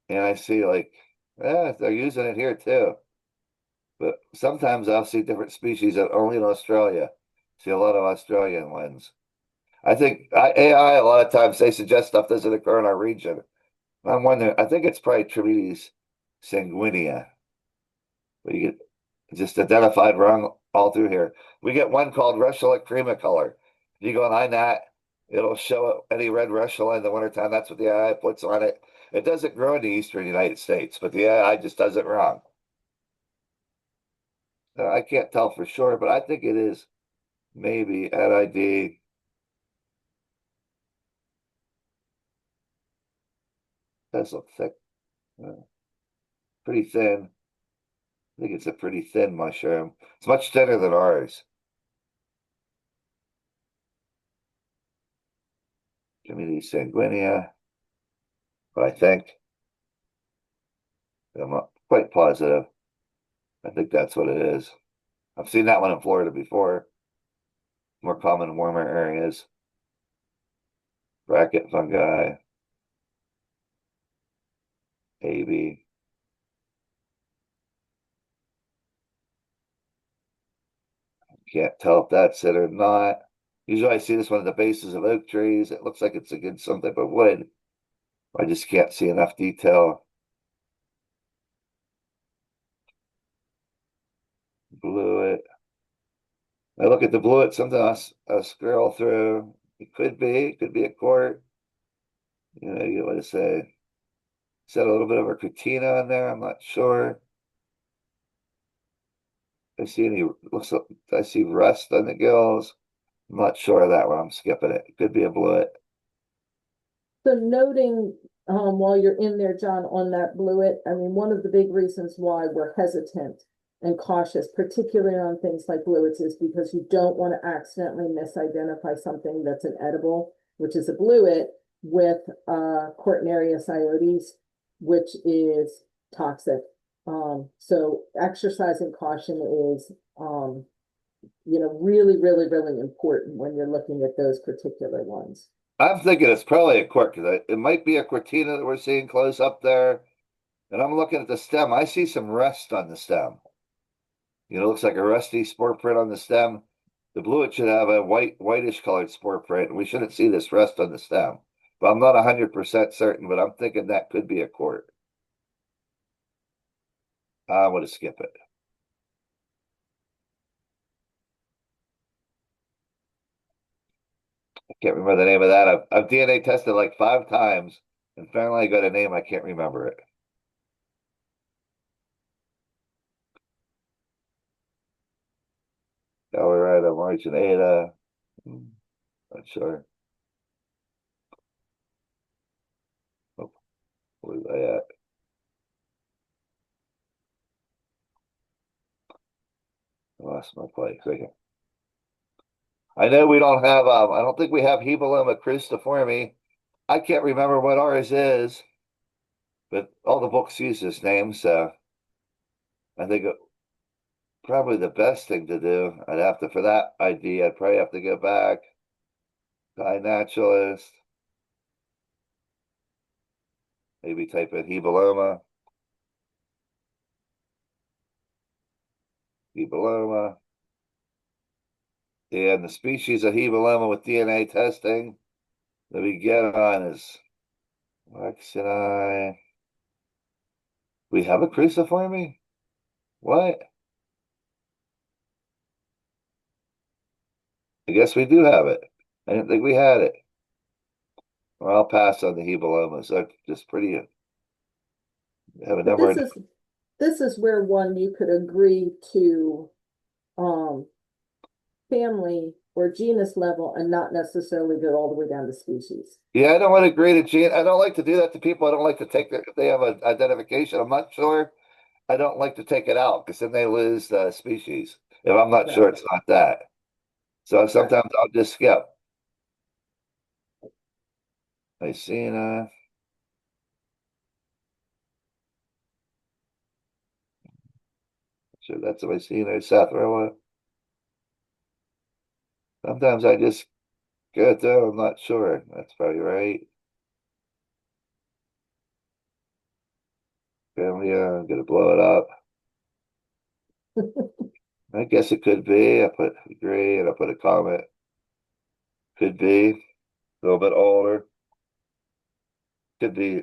And I see like, they're using it here too. But sometimes I'll see different species that only in Australia. See a lot of Australian ones. I think AI, a lot of times they suggest stuff doesn't occur in our region. I'm wondering, I think it's probably Tremedius sanguinea. But you get just identified wrong all through here. We get one called Russula cremacolor. You go on iNat, it'll show any red Russula in the wintertime. That's what the AI puts on it. It doesn't grow in the eastern United States, but the AI just does it wrong. I can't tell for sure, but I think it is maybe at ID. Does look thick. Pretty thin. I think it's a pretty thin mushroom. It's much thinner than ours. Tremedius sanguinea. But I think, I'm not quite positive. I think that's what it is. I've seen that one in Florida before. More common in warmer areas. Bracket fungi. AB. Can't tell if that's it or not. Usually I see this one at the bases of oak trees. It looks like it's a good some type of wood. I just can't see enough detail. Bluet. I look at the bluet, sometimes I'll scroll through. It could be a court. You want to say, said a little bit of a cretina on there. I'm not sure. I see any, looks like I see rust on the gills. I'm not sure of that one. I'm skipping it. It could be a bluet. So noting while you're in there, John, on that bluet, I mean, one of the big reasons why we're hesitant and cautious, particularly on things like bluets, is because you don't want to accidentally misidentify something that's an edible, which is a bluet, with Cortinaria iodes, which is toxic. So exercising caution is, really, really, really important when you're looking at those particular ones. I'm thinking it's probably a quirk because it might be a Cortina that we're seeing close up there. And I'm looking at the stem. I see some rust on the stem. It looks like a rusty spore print on the stem. The bluet should have a whitish colored spore print. We shouldn't see this rust on the stem. But I'm not 100% certain, but I'm thinking that could be a quirk. I'm going to skip it. I can't remember the name of that. I've DNA tested like 5 times, and finally I got a name. I can't remember it. Colorado, Margin Ada. Not sure. Oh, where's I at? I lost my place. Okay. I know we don't have, I don't think we have Hebeloma cruciforme. I can't remember what ours is, but all the books use this name, so I think probably the best thing to do, for that ID, I'd probably have to go back to iNaturalist, maybe type in Hebeloma, and the species of Hebeloma with DNA testing that we get on is Lexini. We have a cruciforme? What? I guess we do have it. I didn't think we had it. Well, I'll pass on the Hebelomas. They're just pretty. Have a But number. this is where you could agree to family or genus level and not necessarily go all the way down to species. Yeah, I don't want to agree to gene. I don't like to do that to people. I don't like to take if they have an identification. I'm not sure. I don't like to take it out because then they lose the species. If I'm not sure it's not that. So sometimes I'll just skip. Icena. Sure, that's what I see there. Sarsaparilla. Sometimes I just go through. I'm not sure. That's probably right. Family, I'm gonna blow it up. I guess it could be. I put agree and I put a comment. Could be a little bit older. Could be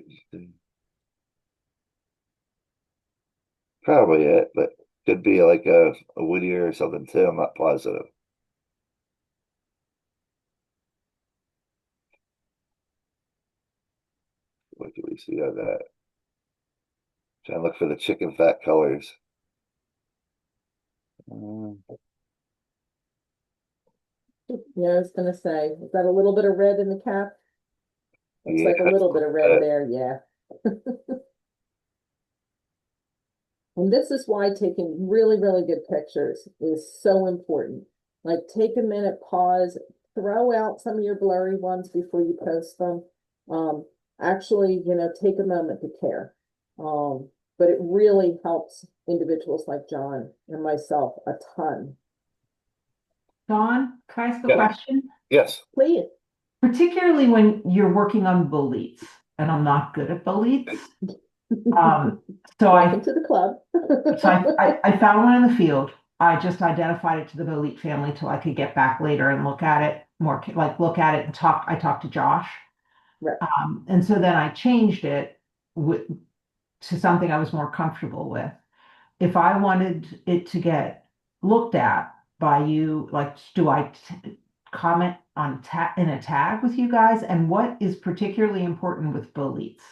probably it, but could be like a Whittier or something too. I'm not positive. What do we see on that? Trying to look for the chicken fat colors. Yeah, I was gonna say, is that a little bit of red in the cap? Looks Yeah, like a little bit of red there, yeah. And this is why taking really, really good pictures is so important. Like, take a minute, pause, throw out some of your blurry ones before you post them. Actually, take a moment to care. But it really helps individuals like John and myself a ton. Dawn, can I ask a Yeah. question? Yes. Please. Particularly when you're working on boletes, and I'm not good at boletes. So Welcome to the club. I found one in the field. I just identified it to the bolete family till I could get back later and look at it look at it and talk. I talked to Josh. Right. And so then I changed it to something I was more comfortable with. If I wanted it to get looked at by you, do I comment on in a tag with you guys? And what is particularly important with boletes?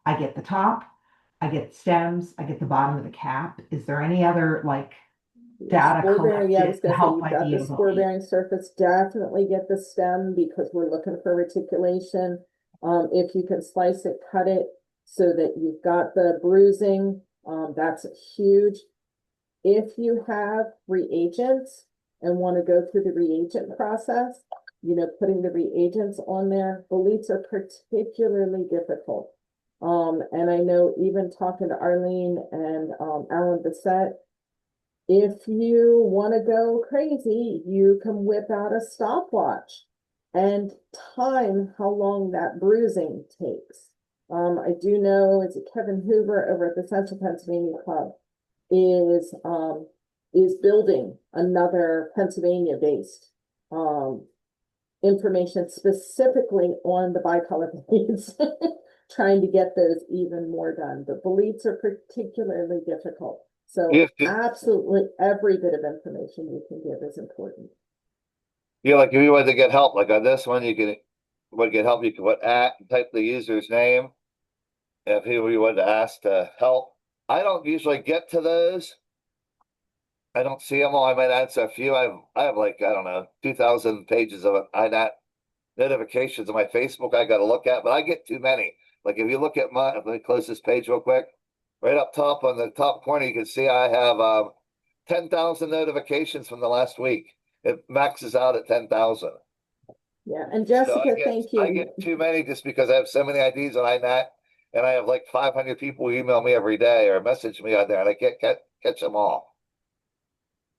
I get the top, I get stems, I get the bottom of the cap. Is there any other data collected yeah, I was to gonna say, help you've got ID the a spore bolete? bearing surface, definitely get the stem because we're looking for reticulation. If you can slice it, cut it so that you've got the bruising, that's huge. if you have reagents and want to go through the reagent process, putting the reagents on there, boletes are particularly difficult. And I know even talking to Arlene and Alan Bissett, if you want to go crazy, you can whip out a stopwatch and time how long that bruising takes. I do know it's Kevin Hoover over at the Central Pennsylvania Club is building another Pennsylvania-based information specifically on the bicolor boletes, trying to get those even more done. But boletes are particularly difficult. So absolutely every bit of information you can give is important. Yeah, like if you want to get help, like on this one, you can get help, you can put at and type the user's name. If you wanted to ask to help. I don't usually get to those. I don't see them all. I might answer a few. I have like, I don't know, 2,000 pages of iNat notifications on my Facebook I got to look at, but I get too many. Like if you look at let me close this page real quick. Right up top on the top corner, you can see I have 10,000 notifications from the last week. It maxes out at 10,000. Yeah, and Jessica, thank you. I get too many just because I have so many IDs on iNat, and I have like 500 people who email me every day or message me on there, and I can't catch them all.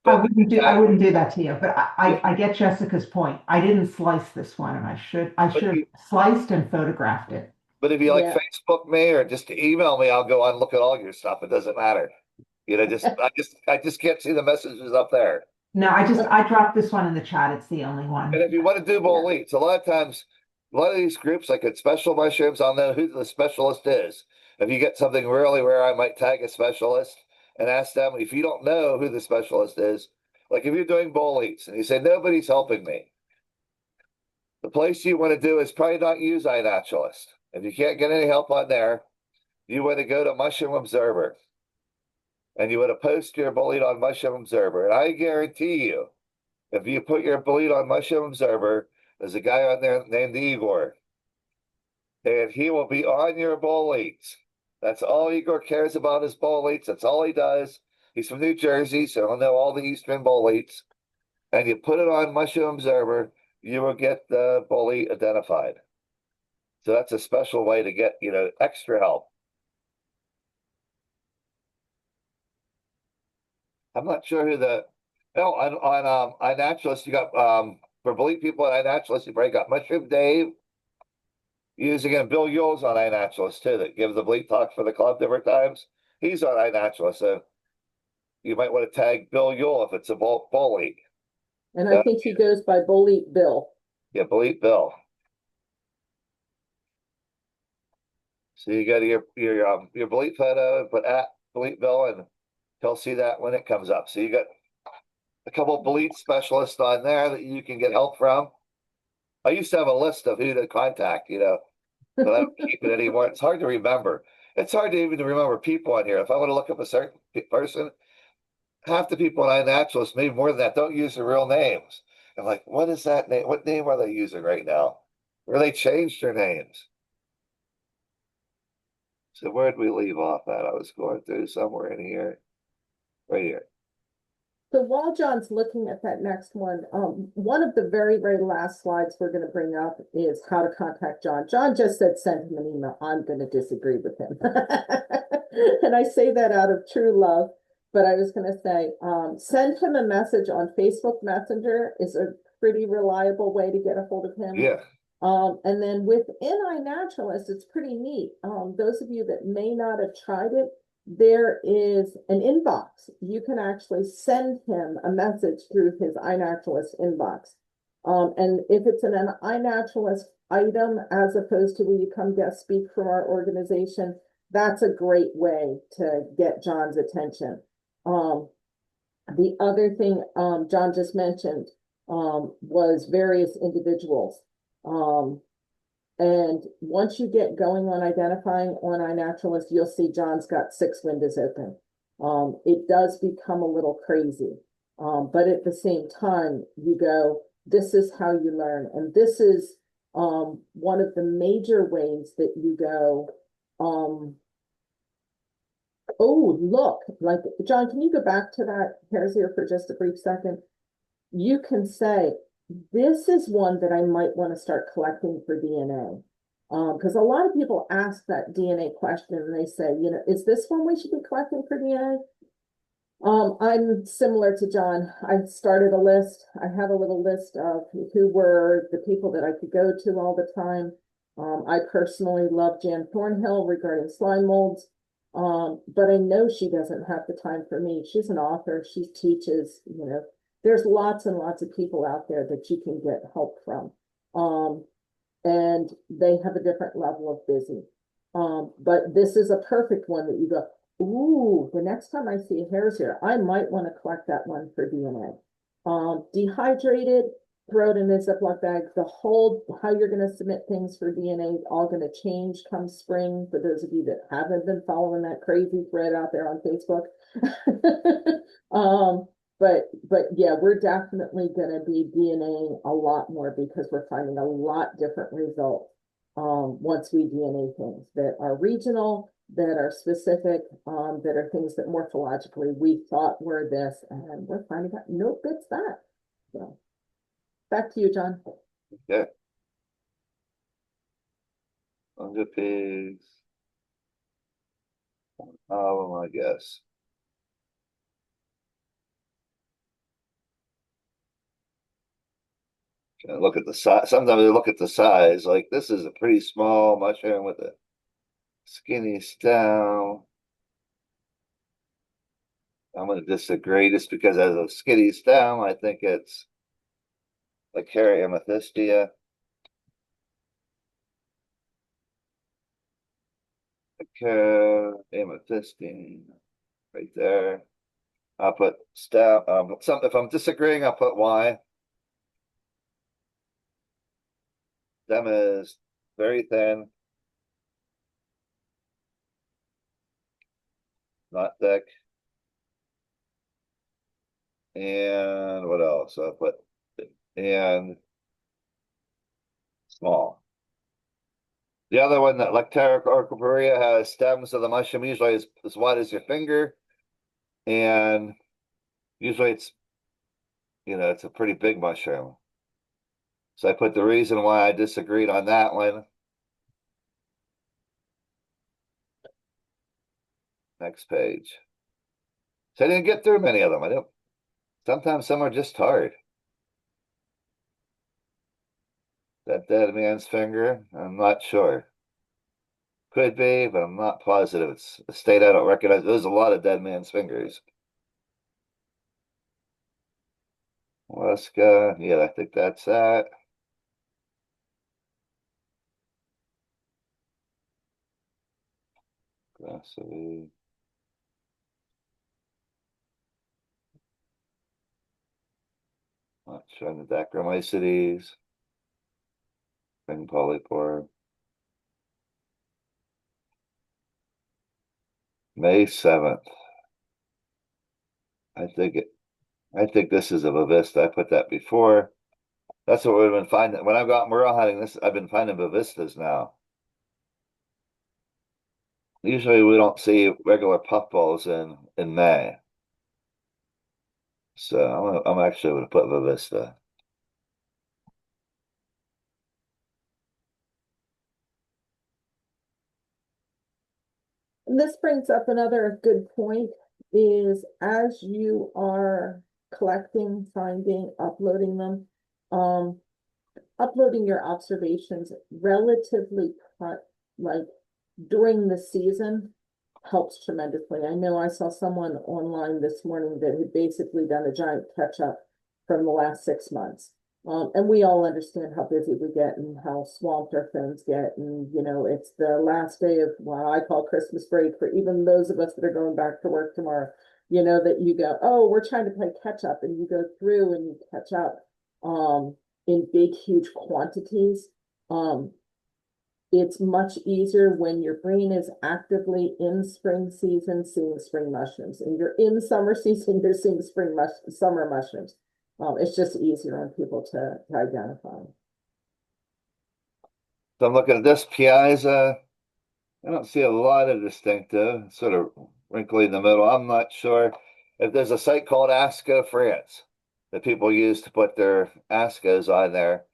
But I wouldn't do that to you, but I get Jessica's point. I didn't slice this one, and I should have sliced and photographed it. But if you like Facebook me or just email me, I'll go on and look at all your stuff. It doesn't matter. I just can't see the messages up there. No, I dropped this one in the chat. It's the only one. And if you want to do boletes, a lot of times, a lot of these groups, like at special mushrooms, I'll know who the specialist is. If you get something really rare, I might tag a specialist and ask them. If you don't know who the specialist is, like if you're doing boletes and you say, nobody's helping me, the place you want to do is probably not use iNaturalist. If you can't get any help on there, you want to go to Mushroom Observer. And you want to post your bolete on Mushroom Observer. And I guarantee you, if you put your bolete on Mushroom Observer, there's a guy on there named Igor. And he will be on your boletes. That's all Igor cares about is boletes. That's all he does. He's from New Jersey, so he'll know all the Eastern boletes. And you put it on Mushroom Observer, you will get the bolete identified. So that's a special way to get, extra help. I'm not sure who on iNaturalist, you got, for bolete people on iNaturalist, you probably got Mushroom Dave. Using again, Bill Yule's on iNaturalist too, that gives the bolete talk for the club different times. He's on iNaturalist, so you might want to tag Bill Yule if it's a bolete. And I think he goes by Bolete Bill. Yeah, Bolete Bill. So you go to your bolete photo and put at Bolete Bill, and he'll see that when it comes up. So you got a couple of bolete specialists on there that you can get help from. I used to have a list of who to contact, but I don't keep it anymore. It's hard to remember. It's hard to even remember people on here. If I want to look up a certain person, half the people on iNaturalist, maybe more than that, don't use their real names. I'm like, what is that name? What name are they using right now? Or they changed their names. So where did we leave off at? I was going through somewhere in here. Right here. So while John's looking at that next one, one of the very, very last slides we're going to bring up is how to contact John. John just said send him an email. I'm going to disagree with him. And I say that out of true love. But I was going to say, send him a message on Facebook Messenger is a pretty reliable way to get a hold of him. Yeah. And then within iNaturalist, it's pretty neat. Those of you that may not have tried it, there is an inbox. You can actually send him a message through his iNaturalist inbox. And if it's an iNaturalist item, as opposed to will you come guest speak for our organization, that's a great way to get John's attention. The other thing John just mentioned was various individuals. And once you get going on identifying on iNaturalist, you'll see John's got 6 windows open. It does become a little crazy. But at the same time, you go, this is how you learn. And this is one of the major ways that you go, oh, look, like, John, can you go back to that hairs here for just a brief second? You can say, this is one that I might want to start collecting for DNA. Because a lot of people ask that DNA question and they say, you know, is this one we should be collecting for DNA? I'm similar to John. I started a list. I have a little list of who were the people that I could go to all the time. I personally love Jan Thornhill regarding slime molds. But I know she doesn't have the time for me. She's an author. She teaches, you know, there's lots and lots of people out there that you can get help from. And they have a different level of busy. But this is a perfect one that you go, ooh, the next time I see hairs here, I might want to collect that one for DNA. Dehydrated, throw it in a Ziploc bag. The whole, how you're going to submit things for DNA, all going to change come spring. For those of you that haven't been following that crazy thread out there on Facebook. But yeah, we're definitely going to be DNAing a lot more because we're finding a lot different results once we DNA things that are regional, that are specific, that are things that morphologically we thought were this, and we're finding out, nope, it's that. So back to you, John. Yeah. Fungal pigs. Oh, I guess. Look at the size. Sometimes I look at the size. Like this is a pretty small mushroom with a skinny stem. I'm going to disagree just because as a skinny stem, I think it's like Amethystia. Amethystine right there. I'll put stem. If I'm disagreeing, I'll put Y. Stem is very thin, not thick. And what else? I'll put and small. The other one, that Lectera orchiperia, has stems of the mushroom usually as wide as your finger, and usually it's, you know, it's a pretty big mushroom. So I put the reason why I disagreed on that one. Next page. So I didn't get through many of them. I don't. Sometimes some are just hard. That dead man's finger, I'm not sure. Could be, but I'm not positive. It's a state I don't recognize. There's a lot of dead man's fingers. Alaska, yeah, I think that's that. Grassy. Not showing the Dacromycetes. Ring polypore. May 7th. I think this is a Bavista. I put that before. That's what we've been finding. When I've got morel hunting, I've been finding Bavistas now. Usually we don't see regular puffballs in May. So I'm actually going to put Bavista. And this brings up another good point is as you are collecting, finding, uploading them, uploading your observations relatively like during the season helps tremendously. I know I saw someone online this morning that had basically done a giant catch up from the last 6 months. And we all understand how busy we get and how swamped our phones get. And, you know, it's the last day of what I call Christmas break for even those of us that are going back to work tomorrow, you know, that you go, oh, we're trying to play catch up, and you go through and you catch up in big, huge quantities. It's much easier when your brain is actively in spring season seeing spring mushrooms, and you're in summer season, you're seeing summer mushrooms. It's just easier on people to identify. So I'm looking at this Piazza. I don't see a lot of distinctive, sort of wrinkly in the middle. I'm not sure if there's a site called Asco France that people use to put their Ascos on there.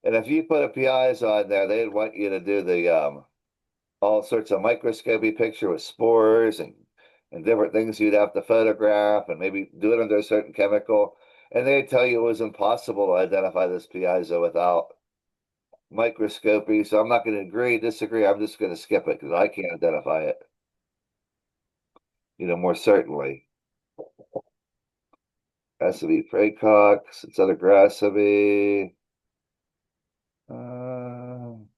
And if you put a PIs on there, they'd want you to do the all sorts of microscopy picture with spores and different things you'd have to photograph and maybe do it under a certain chemical. And they'd tell you it was impossible to identify this piezo without microscopy. So I'm not going to agree, disagree. I'm just going to skip it because I can't identify it, more certainly. Has to be Praecox. It's other Grassaby. I'm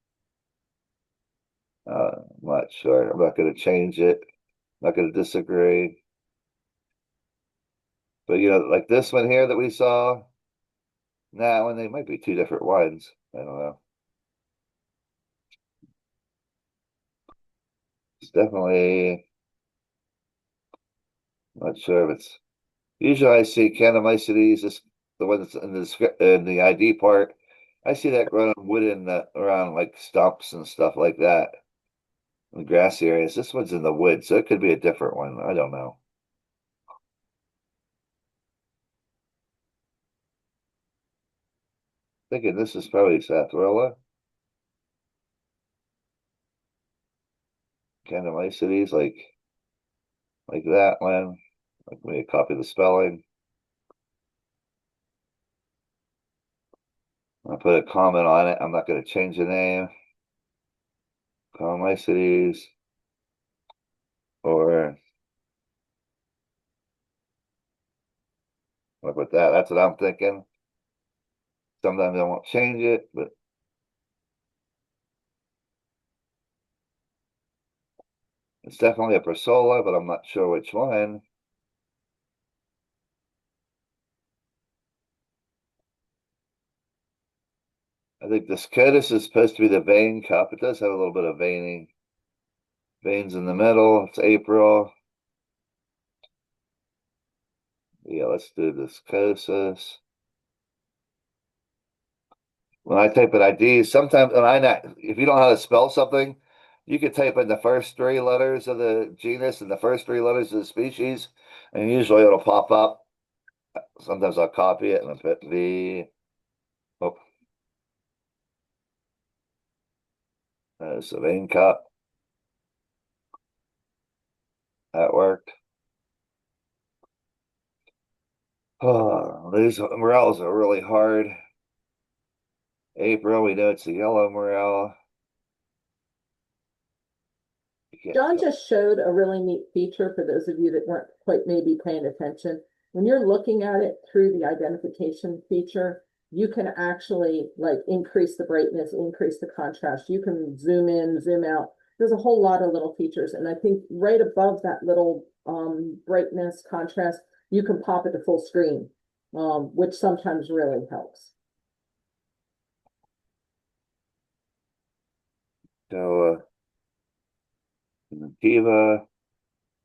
not sure. I'm not going to change it. I'm not going to disagree. But like this one here that we saw, now and they might be two different ones. I don't know. It's definitely not sure if it's. Usually I see Candomycetes, this the one that's in the ID part. I see that growing on wood around like stumps and stuff like that. In the grassy areas. This one's in the woods, so it could be a different one. I don't know. Thinking this is probably Sarsaparilla. Candomycetes, like that one. Like me copy the spelling. I'll put a comment on it. I'm not going to change the name. Candomycetes or I'll put that. That's what I'm thinking. Sometimes I won't change it, but it's definitely a Persola, but I'm not sure which one. I think this Scotus is supposed to be the vein cup. It does have a little bit of veining. Veins in the middle. It's April. Yeah, let's do this Scotus. When I type in ID, sometimes if you don't know how to spell something, you could type in the first three letters of the genus and the first three letters of the species, and usually it'll pop up. Sometimes I'll copy it and I'll put V. Oh, there's a vein cup. That worked. Oh, these morels are really hard. April, we know it's a yellow morel. John just showed a really neat feature for those of you that weren't quite maybe paying attention. When you're looking at it through the identification feature, you can actually like increase the brightness, increase the contrast. You can zoom in, zoom out. There's a whole lot of little features. And I think right above that little brightness, contrast, you can pop it to full screen, which sometimes really helps. So, Kiva,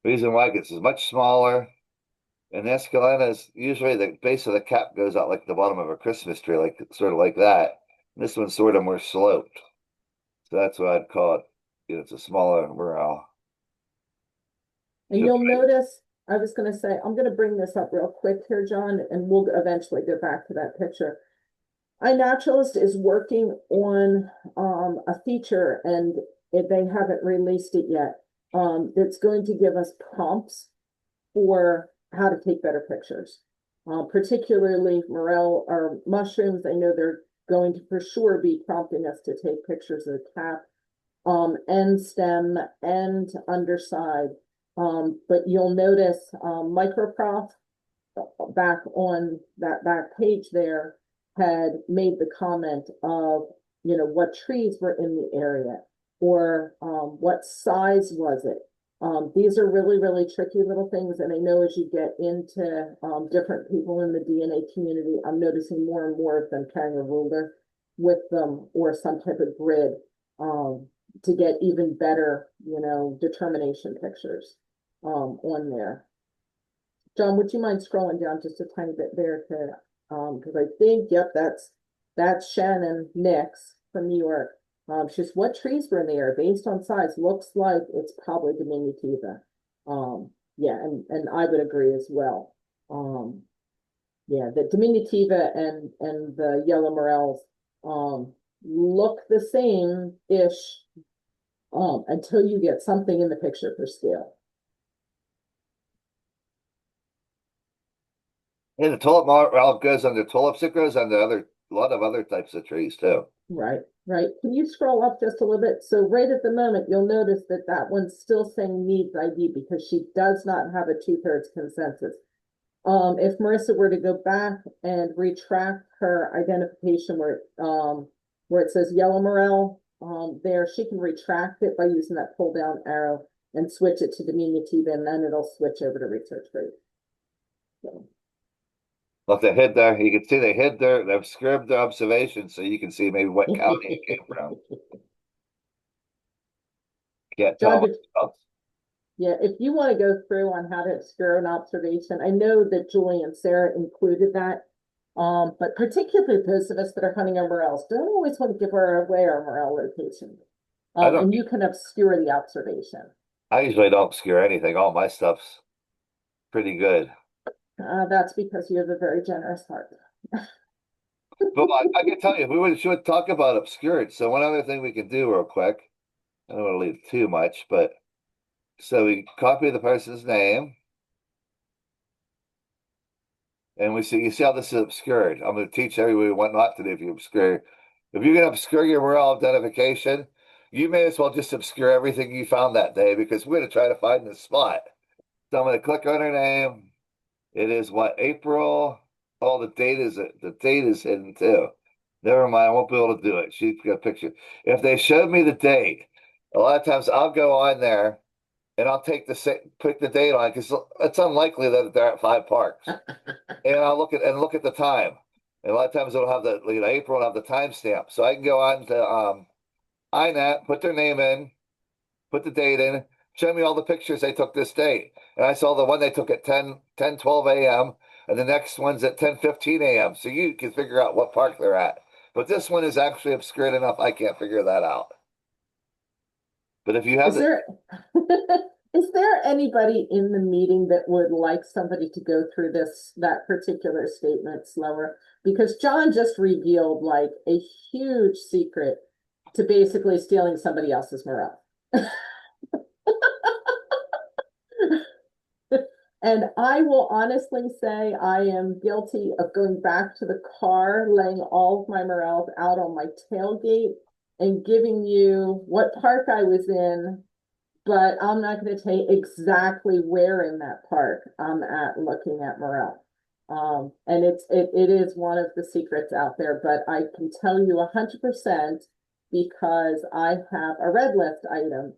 reason why it's much smaller. And Escalena is usually the base of the cap goes out like the bottom of a Christmas tree, like sort of like that. And this one's sort of more sloped. So that's what I'd call it. It's a smaller morel. And you'll notice, I was going to say, I'm going to bring this up real quick here, John, and we'll eventually get back to that picture. iNaturalist is working on a feature, and they haven't released it yet. That's going to give us prompts for how to take better pictures, particularly morel or mushrooms. I know they're going to for sure be prompting us to take pictures of the cap, end stem, and underside. But you'll notice Microprof back on that back page there had made the comment of, what trees were in the area or what size was it. These are really, really tricky little things. And I know as you get into different people in the DNA community, I'm noticing more and more of them carrying a ruler with them or some type of grid to get even better, determination pictures on there. John, would you mind scrolling down just a tiny bit there to, because I think, yep, that's Shannon Nix from New York. Just what trees were in the air based on size looks like it's probably diminutiva. Yeah, and I would agree as well. Yeah, the diminutiva and the yellow morels look the same-ish until you get something in the picture for scale. Yeah, the tulip morel goes under tulips. It grows under a lot of other types of trees too. Right, right. Can you scroll up just a little bit? So right at the moment, you'll notice that that one's still saying needs ID because she does not have a 2/3 consensus. If Marissa were to go back and retract her identification where it says yellow morel, there, she can retract it by using that pull down arrow and switch it to diminutive, and then it'll switch over to research grade. So. Look, they hid there. You can see they obscured their observation, so you can see maybe what county it came from. Can't tell. Yeah, if you want to go through on how to obscure an observation, I know that Julie and Sarah included that. But particularly those of us that are hunting our morels don't always want to give away our morel location. And you can obscure the observation. I usually don't obscure anything. All my stuff's pretty good. That's because you have a very generous heart. But I can tell you, we should talk about obscured. So one other thing we can do real quick, I don't want to leave too much, but so we copy the person's name. And you see how this is obscured. I'm going to teach everybody what not to do if you obscure. If you're going to obscure your morel identification, you may as well just obscure everything you found that day because we're going to try to find the spot. So I'm going to click on her name. It is what, April? Oh, the date is hidden too. Never mind, I won't be able to do it. She's got a picture. If they showed me the date, a lot of times I'll go on there and I'll pick the date on because it's unlikely that they're at 5 parks. And I'll look at the time. And a lot of times it'll have the April and have the timestamp. So I can go on to iNat, put their name in, put the date in, show me all the pictures they took this day. And I saw the one they took at 12 a.m. and the next one's at 10:15 a.m. So you can figure out what park they're at. But this one is actually obscured enough I can't figure that out. But if you have is there anybody in the meeting that would like somebody to go through that particular statement slower? Because John just revealed like a huge secret to basically stealing somebody else's morale. And I will honestly say I am guilty of going back to the car, laying all of my morels out on my tailgate and giving you what park I was in, but I'm not going to tell you exactly where in that park I'm at looking at morel. And it is one of the secrets out there, but I can tell you 100% because I have a red list item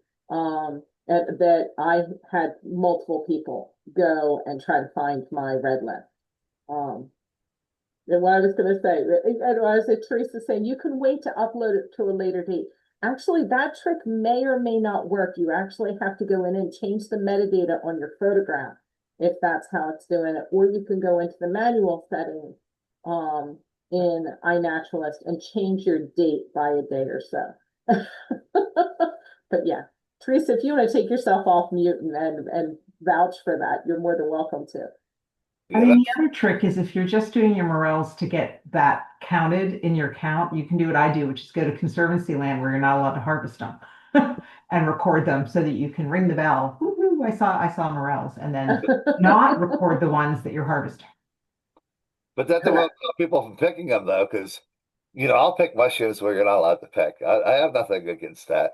that I had multiple people go and try to find my red list. And what I was going to say, and I was Teresa saying, you can wait to upload it to a later date. Actually, that trick may or may not work. You actually have to go in and change the metadata on your photograph if that's how it's doing it. Or you can go into the manual settings in iNaturalist and change your date by a day or so. But yeah, Teresa, if you want to take yourself off mute and vouch for that, you're more than welcome to. I mean, the other trick is if you're just doing your morels to get that counted in your count, you can do what I do, which is go to conservancy land where you're not allowed to harvest them and record them so that you can ring the bell. Woo-hoo, I saw morels, and then not record the ones that you're harvesting. But that won't stop people from picking them though, because I'll pick mushrooms where you're not allowed to pick. I have nothing against that.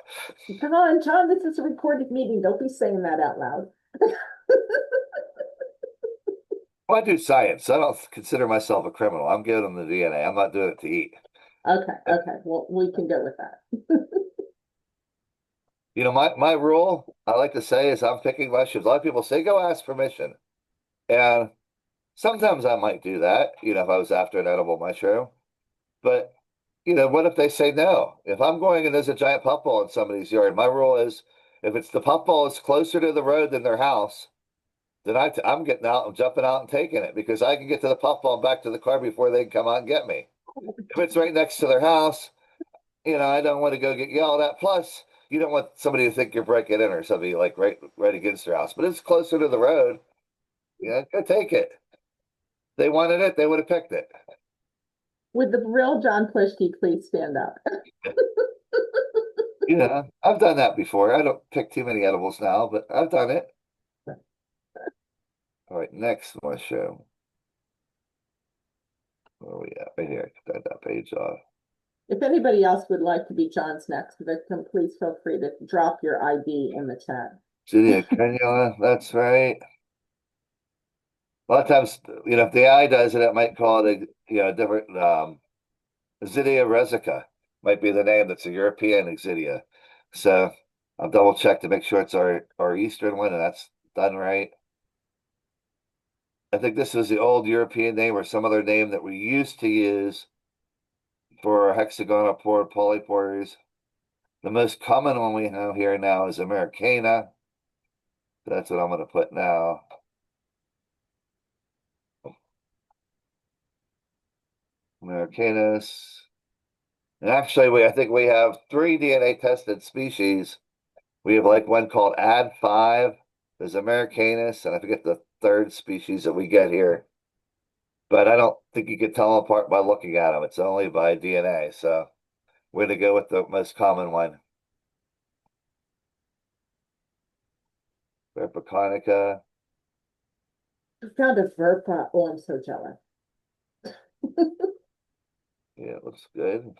Come on, John, this is a recorded meeting. Don't be saying that out loud. Well, I do science. I don't consider myself a criminal. I'm giving them the DNA. I'm not doing it to eat. Okay. Well, we can go with that. My rule, I like to say, is I'm picking mushrooms. A lot of people say, go ask permission. And sometimes I might do that, if I was after an edible mushroom. But, what if they say no? If I'm going and there's a giant puffball in somebody's yard, my rule is if it's the puffball is closer to the road than their house, then I'm getting out, I'm jumping out and taking it because I can get to the puffball and back to the car before they can come out and get me. If it's right next to their house, I don't want to go get yelled at. Plus, you don't want somebody to think you're breaking in or something like right against their house, but it's closer to the road. Yeah, go take it. They wanted it, they would have picked it. Would the real John Plischke please stand up? You know, I've done that before. I don't pick too many edibles now, but I've done it. All right, next one show. Where are we at? Right here. Got that page off. If anybody else would like to be John's next victim, please feel free to drop your ID in the chat. Julia Crenula, that's right. A lot of times, you know, if the eye does it, it might call it a different Zydia resica might be the name. That's a European Zydia. So I'll double check to make sure it's our Eastern one, and that's done right. I think this is the old European name or some other name that we used to use for hexagonal polypores. The most common one we have here now is Americana. That's what I'm going to put now. Americanus. And actually, I think we have 3 DNA tested species. We have like one called Ad5. There's Americanus, and I forget the third species that we get here. But I don't think you can tell them apart by looking at them. It's only by DNA. So we're going to go with the most common one. Verpiconica. I found a Verpa. Oh, I'm so jealous. Yeah, it looks good.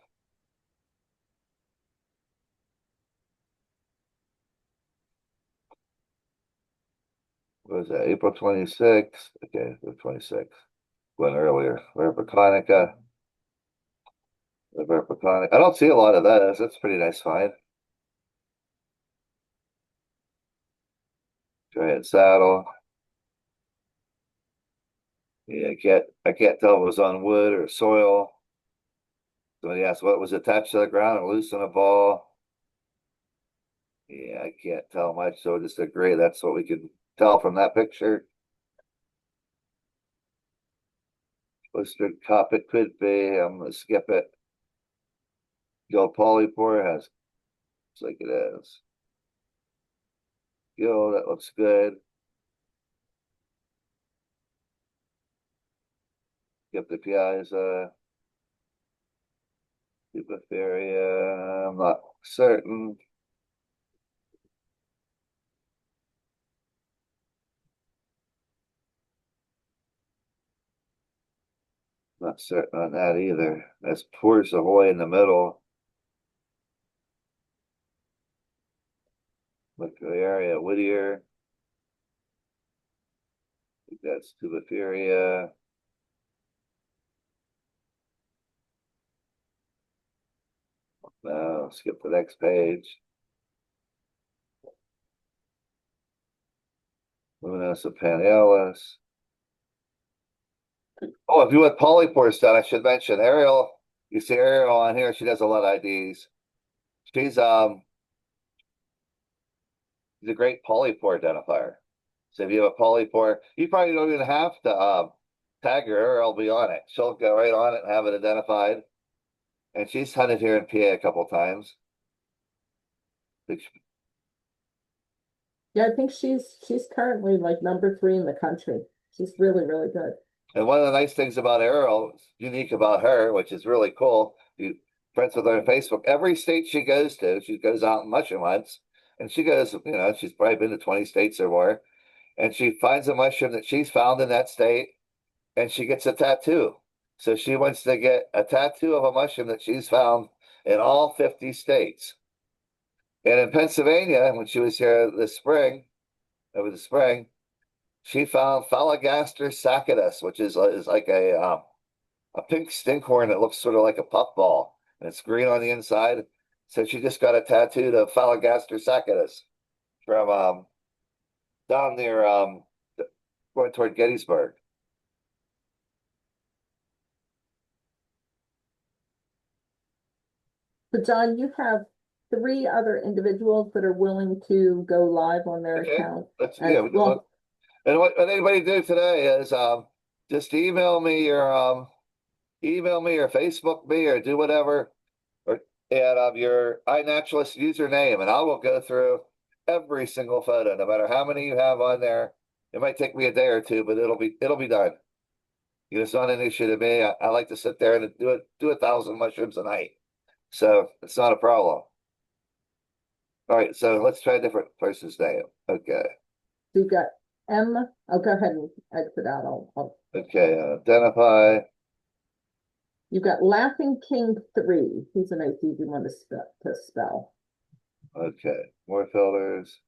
What was that? April 26th. Okay, the 26th. Went earlier. Verpiconica. The Verpiconica. I don't see a lot of those. That's a pretty nice find. Giant saddle. Yeah, I can't tell if it was on wood or soil. Somebody asked what was attached to the ground and loose in a ball. Yeah, I can't tell much, so just agree that's what we can tell from that picture. Blistered cup, it could be. I'm gonna skip it. Gill polypore has looks like it is. Gill, that looks good. Skip the piazza. Epitheria, I'm not certain. Not certain on that either. That's Poor Savoy in the middle. Look at the area, Whittier. I think that's Tubiferia. No, skip the next page. Luminosa panalis. Oh, if you want polypores done, I should mention Ariel. You see Ariel on here. She does a lot of IDs. She's a great polypore identifier. So if you have a polypore, you probably don't even have to tag her. Ariel will be on it. She'll go right on it and have it identified. And she's hunted here in PA a couple times. Yeah, I think she's currently like #3 in the country. She's really, really good. And one of the nice things about Ariel, unique about her, which is really cool, you friends with her on Facebook, every state she goes to, she goes out and mushroom hunts, and she goes, you know, she's probably been to 20 states or more, and she finds a mushroom that she's found in that state, and she gets a tattoo. So she wants to get a tattoo of a mushroom that she's found in all 50 states. And in Pennsylvania, when she was here over the spring, she found Phalogaster sacchatus, which is like a pink stinkhorn that looks sort of like a puffball, and it's green on the inside. So she just got a tattoo of Phalogaster sacchatus from down near going toward Gettysburg. So John, you have 3 other individuals that are willing to go live on their account. Well. And what anybody do today is just email me or Facebook me or do whatever, or and your iNaturalist username, and I will go through every single photo, no matter how many you have on there. It might take me a day or two, but it'll be done. You know, it's not an issue to me. I like to sit there and do 1,000 mushrooms a night, so it's not a problem. All right, so let's try a different person's name. Okay, So you've got M, oh, go ahead and exit out. okay, identify. You've got Laughing King 3. He's a nice easy one to spell. Okay, more filters.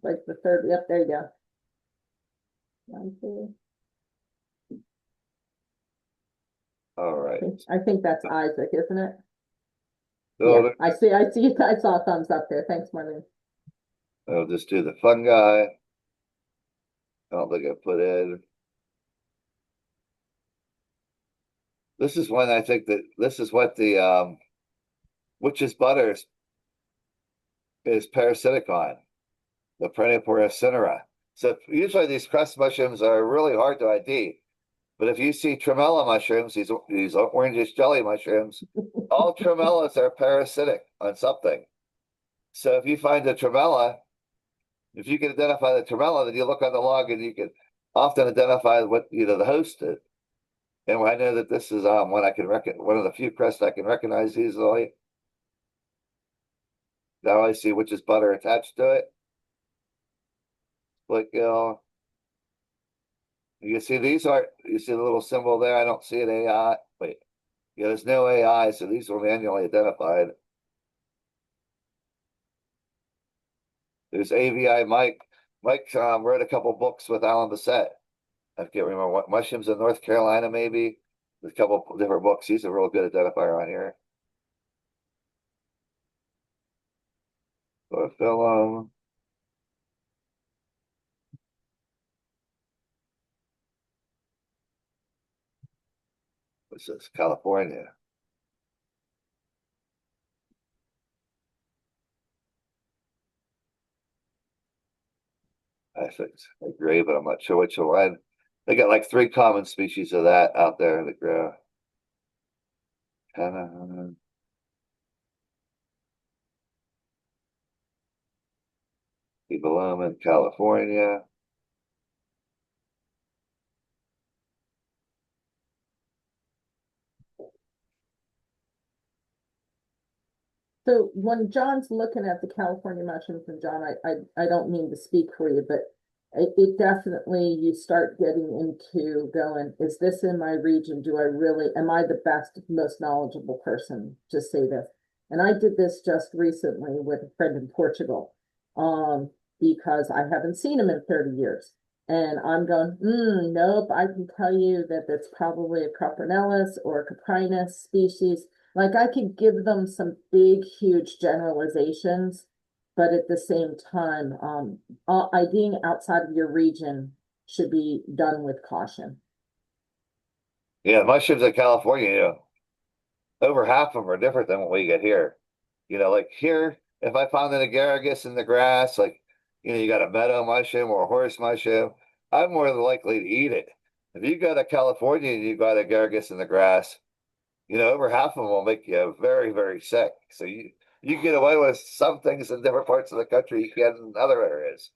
Like the third, yep, there you go. 1, 2. All right. I think that's Isaac, isn't it? Filter. Yeah, I see, I saw a thumbs up there. Thanks, Marlene. I'll just do the fungi. I don't think I put in. This is one I think that this is what the witch's butter is parasitic on, the Perenniporous cinera. So usually these crust mushrooms are really hard to ID. But if you see tremella mushrooms, these orangish jelly mushrooms, all tremellas are parasitic on something. So if you find a tremella, if you can identify the tremella, then you look on the log and you can often identify what the host is. And I know that this is one I can one of the few crusts I can recognize easily. Now I see which is butter attached to it. Split gill. You see these are you see the little symbol there? I don't see an AI. Wait, yeah, there's no AI, so these were manually identified. There's AVI Mike. Mike wrote a couple books with Alan Bassett. I can't remember what mushrooms in North Carolina, maybe. There's a couple different books. He's a real good identifier on here. Film. This is California. I think I agree, but I'm not sure which one. They got like 3 common species of that out there in the ground. Kind of. Belum in California. So when John's looking at the California mushrooms, and John, I don't mean to speak for you, but it definitely, you start getting into going, is this in my region? Am I the best, most knowledgeable person to say this? And I did this just recently with a friend in Portugal, because I haven't seen him in 30 years. And I'm going, nope, I can tell you that that's probably a Copernellus or a Caprinus species. Like I could give them some big, huge generalizations, but at the same time, IDing outside of your region should be done with caution. Yeah, mushrooms in California, over half of them are different than what we get here. Like here, if I found an agaricus in the grass, like, you got a meadow mushroom or a horse mushroom, I'm more than likely to eat it. If you go to California and you got agaricus in the grass, over half of them will make you very, very sick. So you get away with some things in different parts of the country you can in other areas.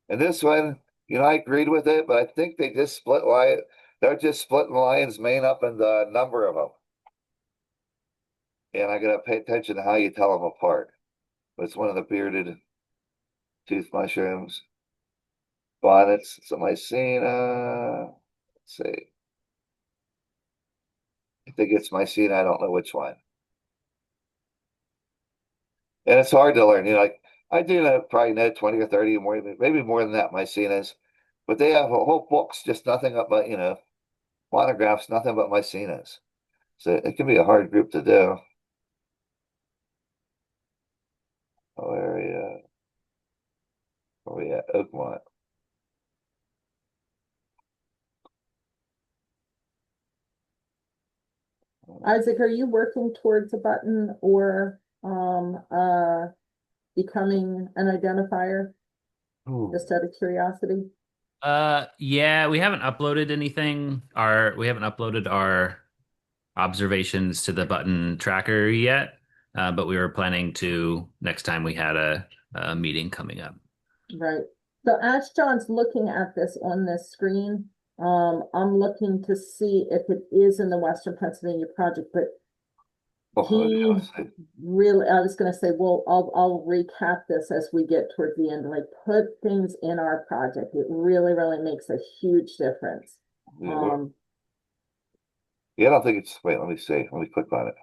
And this one, I agreed with it, but I think they just split lion. They're just splitting the lion's mane up into a number of them. And I gotta pay attention to how you tell them apart. But it's one of the bearded tooth mushrooms. Bonnets, some Mycena. Let's see. I think it's Mycena, I don't know which one. And it's hard to learn. Like I do probably know 20 or 30 or more, maybe more than that, Mycenas. But they have whole books, just nothing but, monographs, nothing but Mycenas. So it can be a hard group to do. Area. Where we at? Oakmont. Isaac, are you working towards a button or becoming an identifier, Ooh. just out of curiosity? Yeah, we haven't uploaded anything. We haven't uploaded our observations to the button tracker yet. But we were planning to next time we had a meeting coming up. Right. So as John's looking at this on this screen, I'm looking to see if it is in the Western Pennsylvania project, but Oh, he yeah, I see. really, I was going to say, well, I'll recap this as we get toward the end, like put things in our project. It really, really makes a huge difference. Yeah, yeah, I don't think it's, wait, let me see. Let me click on it.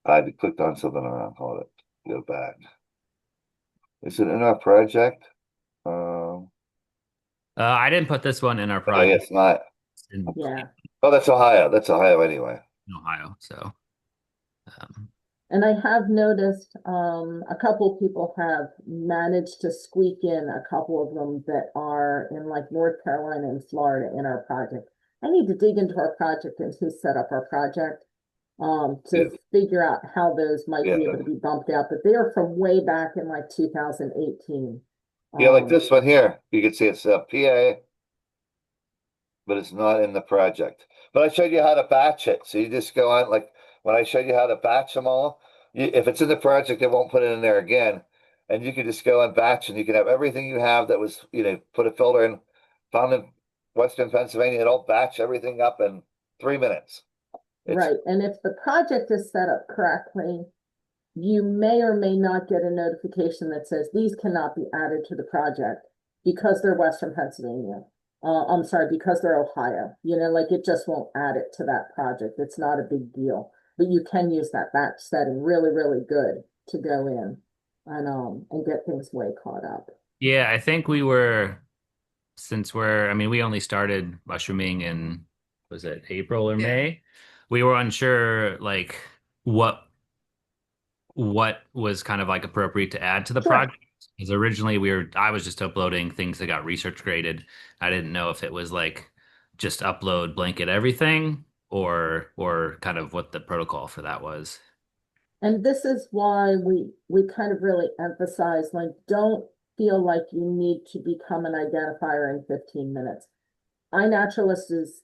I clicked on something around. Hold it. Go back. Is it in our project? I didn't put this one in our Oh, yeah, project. it's not. It's in Yeah. Oh, that's Ohio. That's Ohio anyway. Ohio, so And I have noticed a couple people have managed to squeak in a couple of them that are in like North Carolina and Florida in our project. I need to dig into our project and who set up our project Yeah, to figure out how those might be yeah, able to be bumped out. But they are from way back in like 2018. yeah. Like this one here, you can see it's PA, but it's not in the project. But I showed you how to batch it. So you just go on, like when I showed you how to batch them all, if it's in the project, it won't put it in there again. And you can just go and batch, and you can have everything you have that was, put a filter in, found in Western Pennsylvania. It'll batch everything up in 3 minutes. It's Right. And if the project is set up correctly, you may or may not get a notification that says these cannot be added to the project because they're Western Pennsylvania. I'm sorry, because they're Ohio. Like it just won't add it to that project. It's not a big deal. But you can use that batch setting really, really good to go in and get things way caught up. yeah, I think I mean, we only started mushrooming in, was it April or Yeah. May? We were unsure like what what was kind of like appropriate to add to the Sure. project. Because originally I was just uploading things that got research graded. I didn't know if it was like just upload blanket everything or kind of what the protocol for that was. And this is why we kind of really emphasize, like, don't feel like you need to become an identifier in 15 minutes. iNaturalist is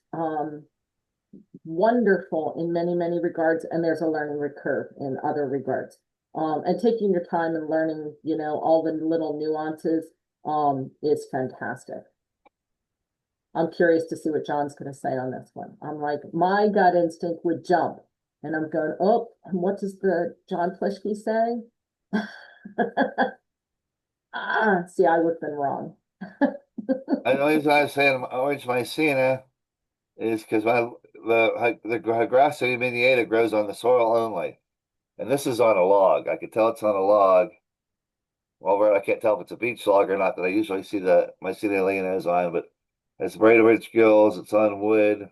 wonderful in many, many regards, and there's a learning curve in other regards. And taking your time and learning, all the little nuances is fantastic. I'm curious to see what John's going to say on this one. I'm like, my gut instinct would jump, and I'm going, oh, and what does the John Plischke say? See, I would have been wrong. the only reason I was saying orange mycena is because the Hygrosity miniata grows on the soil only, and this is on a log. I could tell it's on a log. Well, I can't tell if it's a beach log or not. That I usually see the Mycena leonos on, but it's braided gills. It's on wood,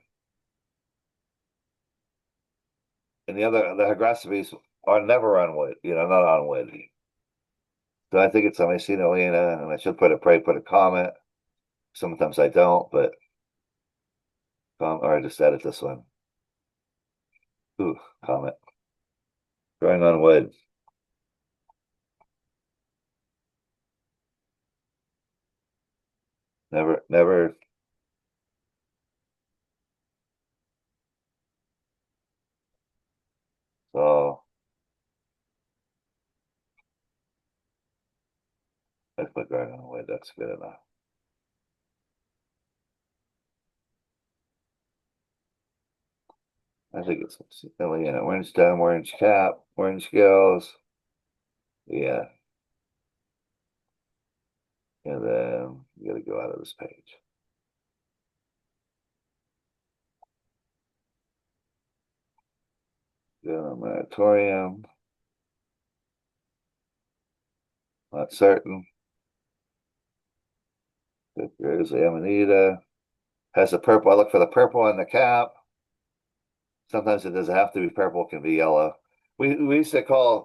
and the Hygrosties are never on wood. Not on wood. So I think it's a Mycena leona, and I should put a comment. Sometimes I don't, but or I just edit this one. Ooh, comment. Growing on wood. Never. So I put growing on wood. That's good enough. I think it's orange dome, orange cap, orange gills. Yeah. And then you gotta go out of this page. Go to moratorium. Not certain. There's the Amanita. Has the purple. I look for the purple on the cap. Sometimes it doesn't have to be purple, it can be yellow. We used to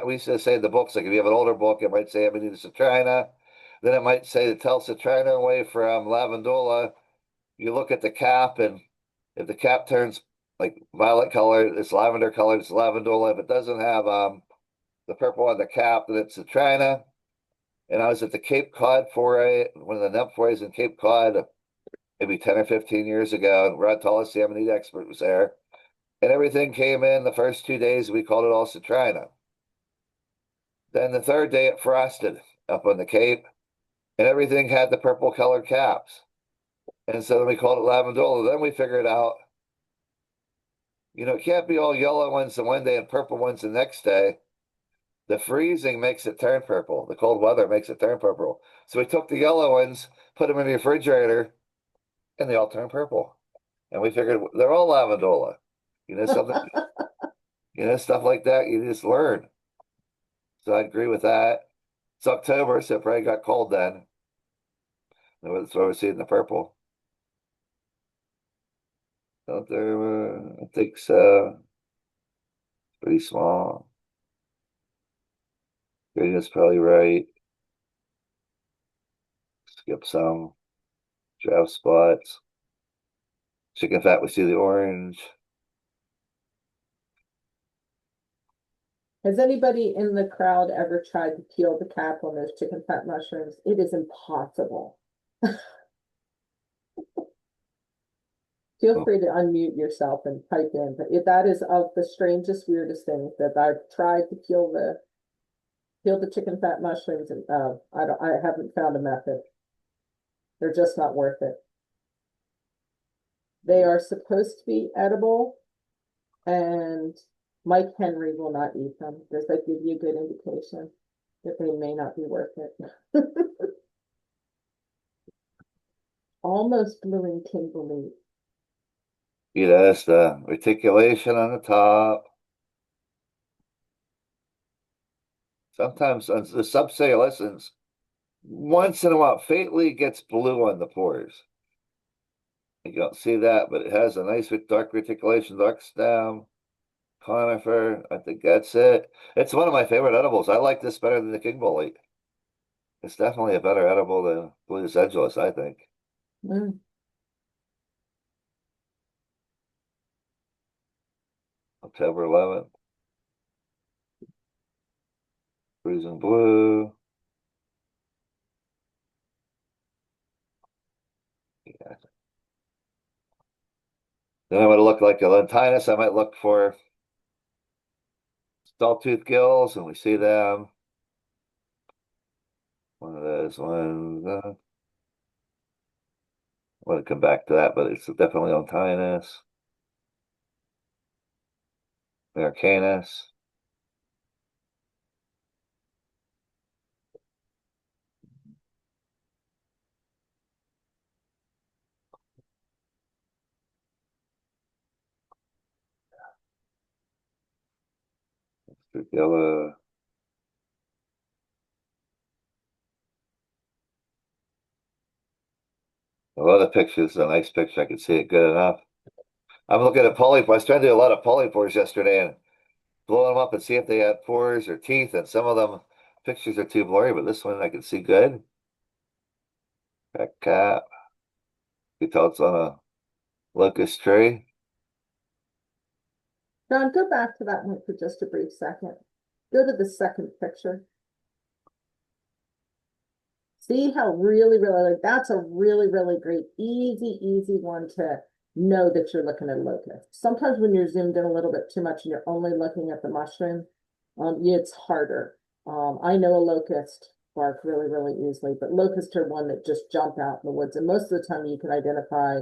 we used to say in the books, like if you have an older book, it might say Amanita citrina. Then it might say the tell citrina away from lavandula. You look at the cap, and if the cap turns like violet color, it's lavender color, it's lavandula. If it doesn't have the purple on the cap, and it's Citrina. And I was at the Cape Cod foray, one of the nymph forays in Cape Cod, maybe 10 or 15 years ago, and Rod Tullis, the Amanita expert, was there. And everything came in the first 2 days, we called it all Citrina. Then the third day it frosted up on the Cape, and everything had the purple colored caps. And so then we called it Lavandula. Then we figured out, it can't be all yellow ones the one day and purple ones the next day. The freezing makes it turn purple. The cold weather makes it turn purple. So we took the yellow ones, put them in the refrigerator, and they all turned purple. And we figured they're all Lavandula. Something, stuff like that, you just learn. So I agree with that. It's October, so it probably got cold then. That's why we're seeing the purple. Out there, I think so. Pretty small. Gradient's probably right. Skip some. Drought spots. Chicken fat, we see the orange. Has anybody in the crowd ever tried to peel the cap on those chicken fat mushrooms? It is impossible. Feel free to unmute yourself and type in, but that is of the strangest, weirdest things that I've tried to peel the chicken fat mushrooms, and I haven't found a method. They're just not worth it. They are supposed to be edible, and Mike Henry will not eat them. Does that give you a good indication that they may not be worth it? Almost blue and tingly. That's the reticulation on the top. Sometimes on the subcellular, once in a while, faintly gets blue on the pores. You don't see that, but it has a nice dark reticulation, dark stem, conifer. I think that's it. It's one of my favorite edibles. I like this better than the king bolete. It's definitely a better edible than blue sedulous, I think. Mm. October 11th. Freezing blue. Yeah. Then I would look like a lentinus. I might look for sawtooth gills, and we see them. One of those ones. I want to come back to that, but it's definitely lentinus. Americanus. Yellow. A lot of pictures, a nice picture. I can see it good enough. I'm looking at polypores. I was trying to do a lot of polypores yesterday and blow them up and see if they had pores or teeth. And some of them pictures are too blurry, but this one I can see good. Crack cap. You can tell it's on a locust tree. John, go back to that one for just a brief second. Go to the second picture. See how really, like that's a really, really great, easy one to know that you're looking at a locust. Sometimes when you're zoomed in a little bit too much and you're only looking at the mushroom, it's harder. I know a locust bark really, really easily, but locusts are one that just jump out in the woods. And most of the time you can identify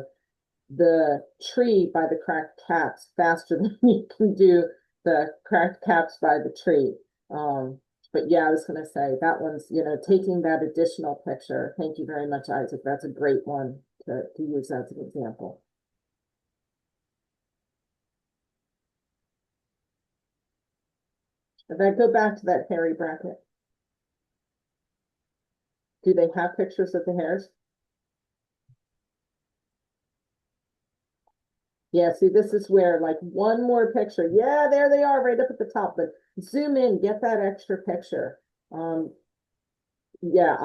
the tree by the cracked caps faster than you can do the cracked caps by the tree. But yeah, I was going to say that one's, taking that additional picture. Thank you very much, Isaac. That's a great one to use as an example. If I go back to that hairy bracket, do they have pictures of the hairs? Yeah, see, this is where like one more picture. Yeah, there they are right up at the top, but zoom in, get that extra picture. Yeah,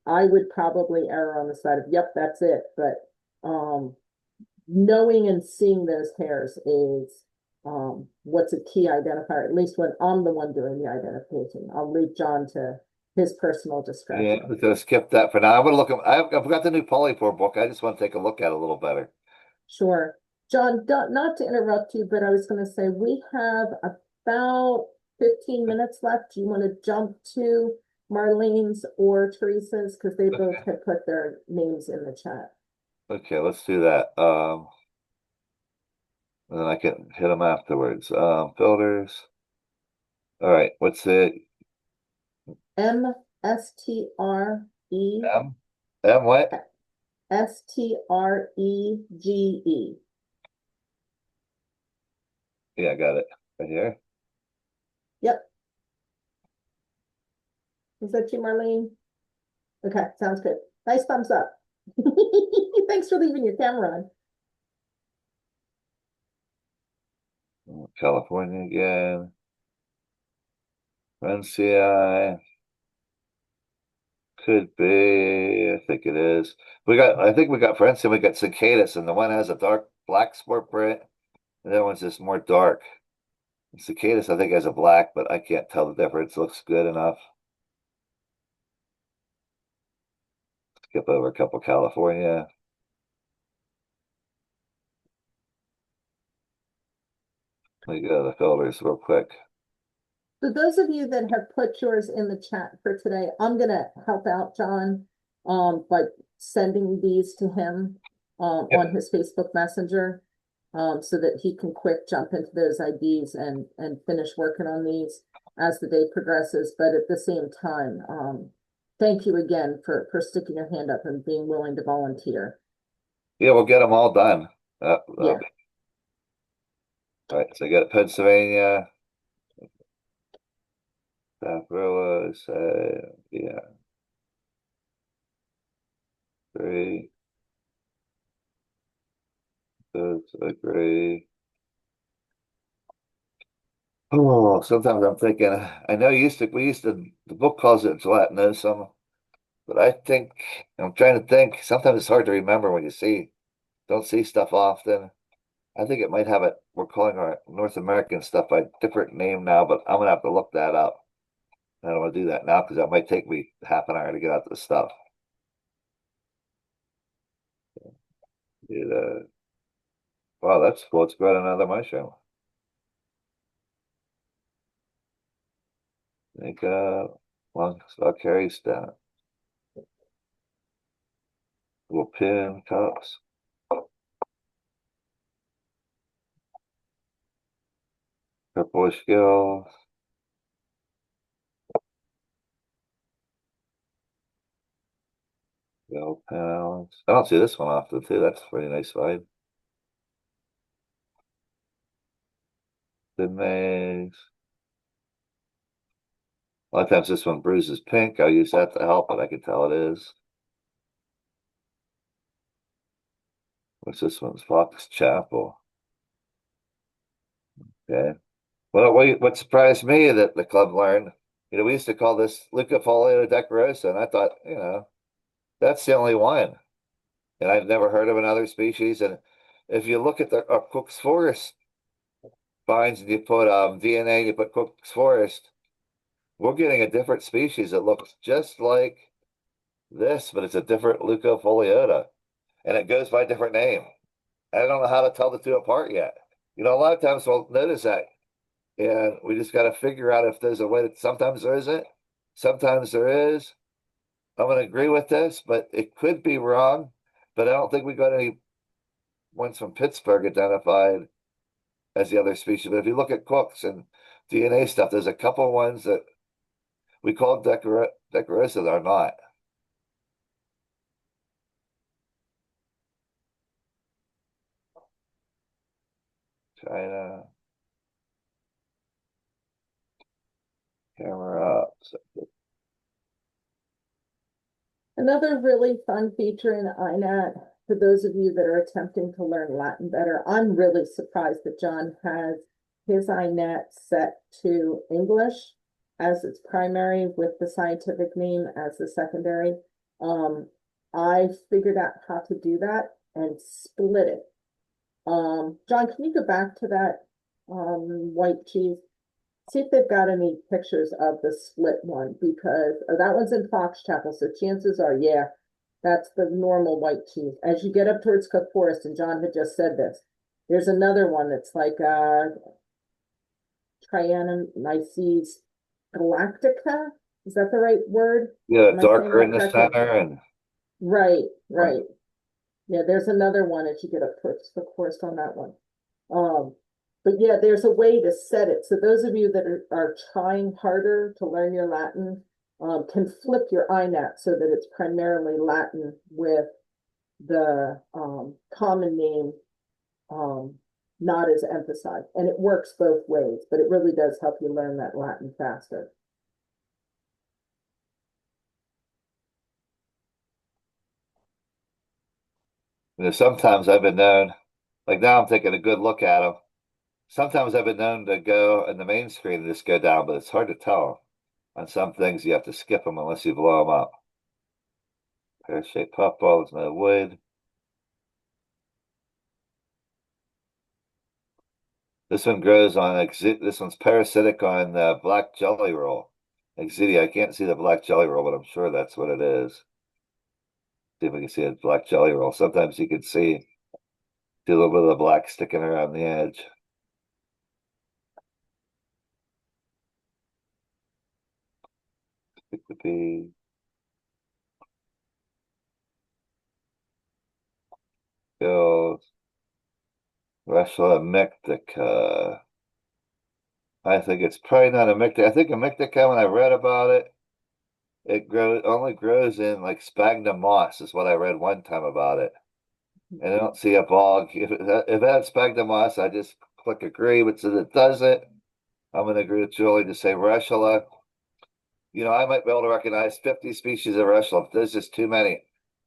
I would probably err on the side of, yep, that's it. But knowing and seeing those hairs is what's a key identifier, at least when I'm the one doing the identification. I'll leave John to his personal Yeah, discretion. I'm gonna skip that for now. I'm gonna look at, I've got the new polypore book. I just want to take a look at it a little better. Sure. John, not to interrupt you, but I was going to say we have about 15 minutes left. Do you want to jump to Marlene's or Teresa's? Because they both had put their names in the chat. Okay, let's do that. And then I can hit them afterwards. Filters. All right, what's it? M-S-T-R-E M what? S-T-R-E-G-E. Yeah, I got it right here. Yep. Is that you, Marlene? Okay, sounds good. Nice thumbs up. Thanks for leaving your camera on. California again. NCI. Could be. I think it is. I think we got French and we got cicadas, and the one has a dark black sport print, and the other one's just more dark. Cicadas, I think, has a black, but I can't tell the difference. Looks good enough. Skip over a couple California. Let me go to the filters real quick. For those of you that have put yours in the chat for today, I'm gonna help out John by sending these to him on his Facebook Messenger so that he can quick jump into those IDs and finish working on these as the day progresses. But at the same time, thank you again for sticking your hand up and being willing to volunteer. Yeah, we'll get them all done. Yeah. All right, so I got Pennsylvania. Saprillas, yeah. 3. Those agree. Oh, sometimes I'm thinking, I know the book calls it gelatinosum, but I think, I'm trying to think, sometimes it's hard to remember when you don't see stuff often. I think it might have it, we're calling our North American stuff by a different name now, but I'm gonna have to look that up. I don't want to do that now because that might take me half an hour to get out the stuff. Wow, that's cool. It's got another mushroom. I think long stalk carry stem. Little pin cups. Purplish gills. Gill panels. I don't see this one often too. That's a pretty nice vibe. The maze. A lot of times this one bruises pink. I'll use that to help, but I can tell it is. What's this one's? Fox Chapel. Okay. Well, what surprised me that the club learned, we used to call this Leucofolia decorosa, and I thought, that's the only one. And I've never heard of another species. And if you look at the Cook's Forest finds and you put DNA, you put Cook's Forest, we're getting a different species that looks just like this, but it's a different Leucofoliota, and it goes by a different name. I don't know how to tell the two apart yet. A lot of times we'll notice that, and we just got to figure out if there's a way that sometimes there isn't, sometimes there is. I'm going to agree with this, but it could be wrong. But I don't think we got any ones from Pittsburgh identified as the other species. But if you look at Cook's and DNA stuff, there's a couple ones that we call decorosa that are not. China. Camera up. Another really fun feature in iNat, for those of you that are attempting to learn Latin better, I'm really surprised that John has his iNat set to English as its primary with the scientific name as the secondary. I figured out how to do that and split it. John, can you go back to that white cheese. See if they've got any pictures of the split one, because that one's in Fox Chapel, so chances are, yeah, that's the normal white cheese. As you get up towards Cook Forest, and John had just said this, there's another one that's like Trianomyces galactica. Is that the right word? Yeah, Am I saying darker that in the correctly? center and Right, right. Yeah, there's another one as you get up towards Cook Forest on that one. But yeah, there's a way to set it. So those of you that are trying harder to learn your Latin can flip your iNat so that it's primarily Latin with the common name not as emphasized. And it works both ways, but it really does help you learn that Latin faster. sometimes I've been known, like now I'm taking a good look at them. Sometimes I've been known to go in the main screen and just go down, but it's hard to tell. On some things, you have to skip them unless you blow them up. Pear-shaped puffball, there's no wood. This one grows on this one's parasitic on black jelly roll. Exidia, I can't see the black jelly roll, but I'm sure that's what it is. See if we can see a black jelly roll. Sometimes you can see a little bit of the black sticking around the edge. Stick the pea. Goes. Russula mictica. I think it's probably not a mictica. I think a mictica, when I read about it, it only grows in like sphagnum moss is what I read one time about it. And I don't see a bog. If it had sphagnum moss, I just click agree, but since it doesn't, I'm going to agree with Julie to say Russula. I might be able to recognize 50 species of Russula. There's just too many.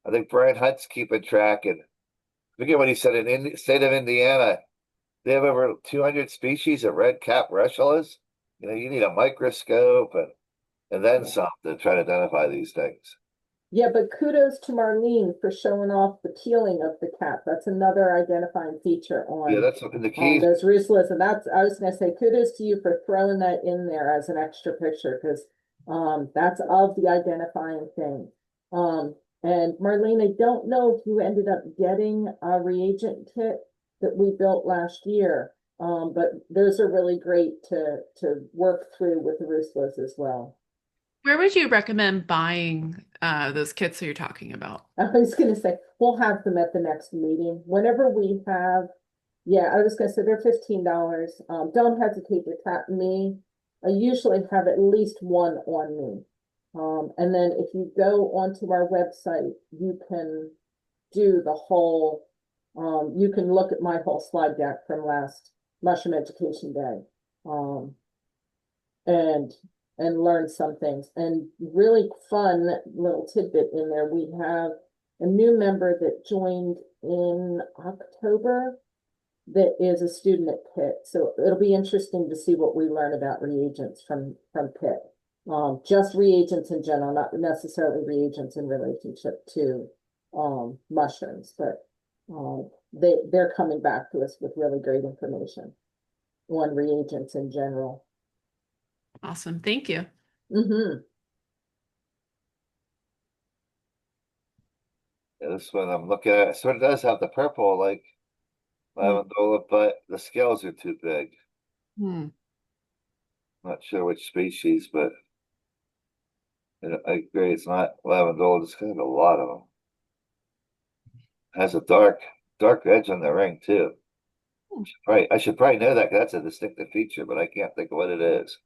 I think Brian Hunt's keeping track, and forget what he said in the state of Indiana. They have over 200 species of red cap russulas. You need a microscope and then some to try to identify these things. Yeah, but kudos to Marlene for showing off the peeling of the cap. That's another identifying feature Yeah, on that's the key. those russulas. And I was gonna say kudos to you for throwing that in there as an extra picture, because that's of the identifying thing. And Marlene, I don't know if you ended up getting a reagent kit that we built last year. But those are really great to work through with the russulas as well. Where would you recommend buying those kits that you're talking about? I was gonna say, we'll have them at the next meeting. Whenever we have, yeah, I was gonna say they're $15. Don't hesitate to tap me. I usually have at least one on me. And then if you go onto our website, you can do the whole, you can look at my whole slide deck from last Mushroom Education Day. And learn some things. And really fun little tidbit in there. We have a new member that joined in October that is a student at Pitt. So it'll be interesting to see what we learn about reagents from Pitt. Just reagents in general, not necessarily reagents in relationship to mushrooms, but they're coming back to us with really great information on reagents in general. Awesome. Thank you. Mm-hmm. Yeah, this one I'm looking at, it sort of does have the purple like lavandula, but the scales are too big. Not sure which species, but I agree it's not lavandula. It's got a lot of them. It has a dark edge on the ring too. I should probably know that 'cause that's a distinctive feature, but I can't think of what it is.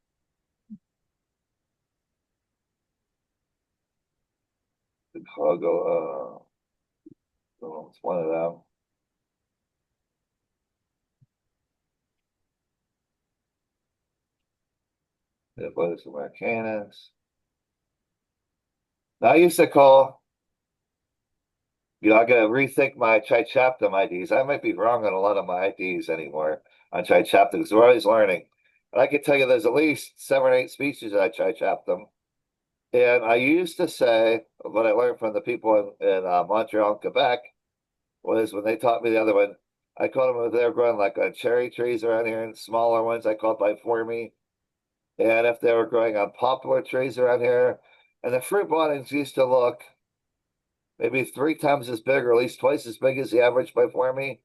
The cargo, it's one of them. The Lotus Americanus. Now I used to call, I gotta rethink my Trichaptum IDs. I might be wrong on a lot of my IDs anymore on Trichaptum because we're always learning. But I can tell you there's at least 7 or 8 species of Trichaptum. And I used to say, what I learned from the people in Montreal and Quebec was when they taught me the other one, I caught them if they were growing like on cherry trees around here, and smaller ones I caught by formy. And if they were growing on poplar trees around here, and the fruit bonnets used to look maybe 3 times as big, or at least twice as big as the average by formy.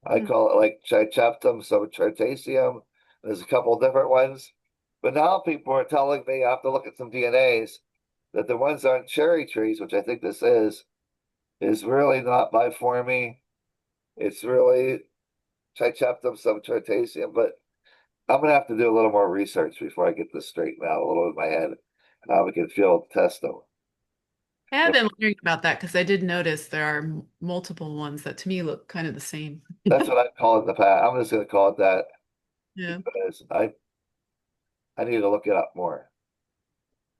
I Hmm. call it like Tricheptum, some Tritaceum. There's a couple different ones. But now people are telling me I have to look at some DNAs that the ones on cherry trees, which I think this is really not by formy. It's really Tricheptum, some Tritaceum. But I'm gonna have to do a little more research before I get this straightened out a little in my head, and how we can field test them. I have been wondering about that because I did notice there are multiple ones that to me look kind of the same. That's what I call it in the past. I'm just gonna call it that Yeah. because I need to look it up more.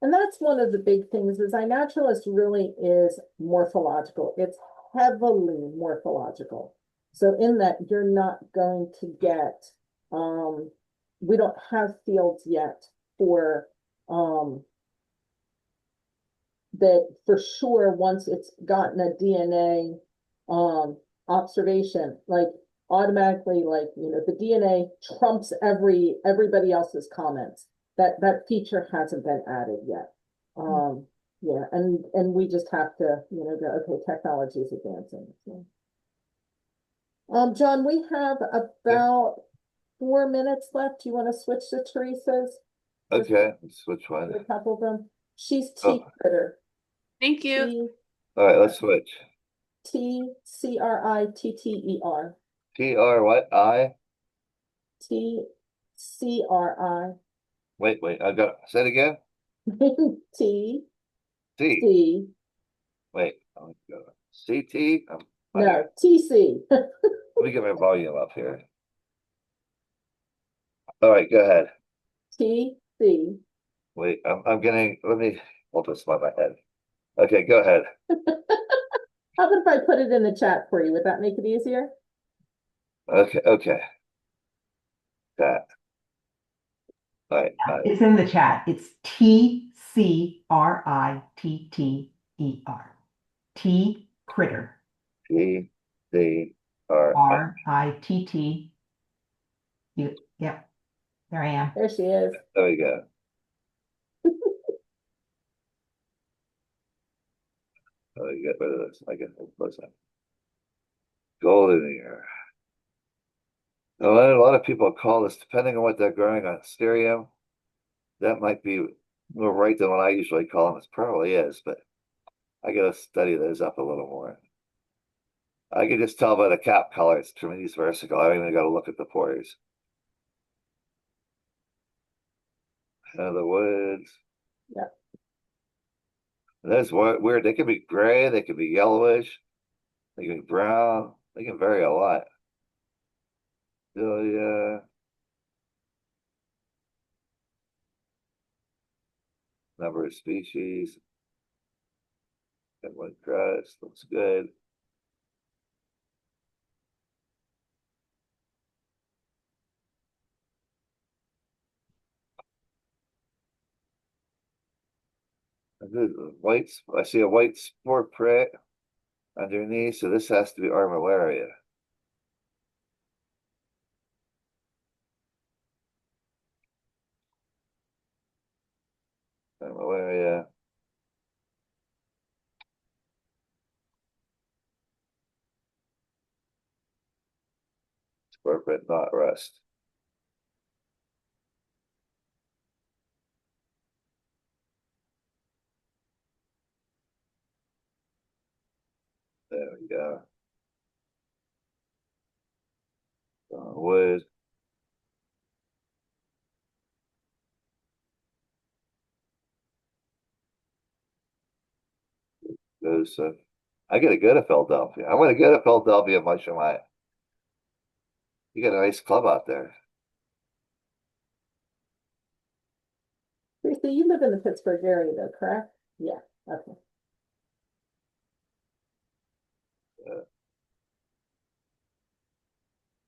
And that's one of the big things is iNaturalist really is morphological. It's heavily morphological. So in that you're not going to get, we don't have fields yet for, that for sure once it's gotten a DNA, observation, like automatically, like, the DNA trumps everybody else's comments. That feature hasn't been added yet. Yeah, and we just have to, go, okay, technology is advancing. So. John, we have about 4 minutes left. Do you want to switch to Teresa's? Okay, let's switch one. A couple of them. She's Oh. T critter. Thank you. All right, let's switch. TCRITTER. TR what? I? TCRI. Wait, I got say it again. T T. C. Wait, CT. No, TC. Let me get my volume up here. All right, go ahead. TC. Wait, I'm getting. Let me hold this by my head. Okay, go ahead. How about if I put it in the chat for you? Would that make it easier? Okay. That. All right. It's in the chat. It's TCRITTER. T critter. TCR. RITT. Yep. There I am. There she is. There we go. Let me get rid of this. I can close that. Golden ear. A lot of people call this, depending on what they're growing on stereo. That might be more right than what I usually call them. It probably is, but I gotta study those up a little more. I can just tell by the cap color it's Tremendous versicle. I don't even gotta look at the pores. The woods. Yep. That's weird. They can be gray, they can be yellowish, they can be brown, they can vary a lot. Yeah. Number of species. And one crust looks good. White, I see a white spore print underneath, so this has to be armillaria. Armillaria. Spore print, not rust. There we go. Wood. Goes. I gotta go to Philadelphia. I'm gonna go to Philadelphia much of my. You got a nice club out there. Teresa, you live in the Pittsburgh area though, correct? Yeah, okay.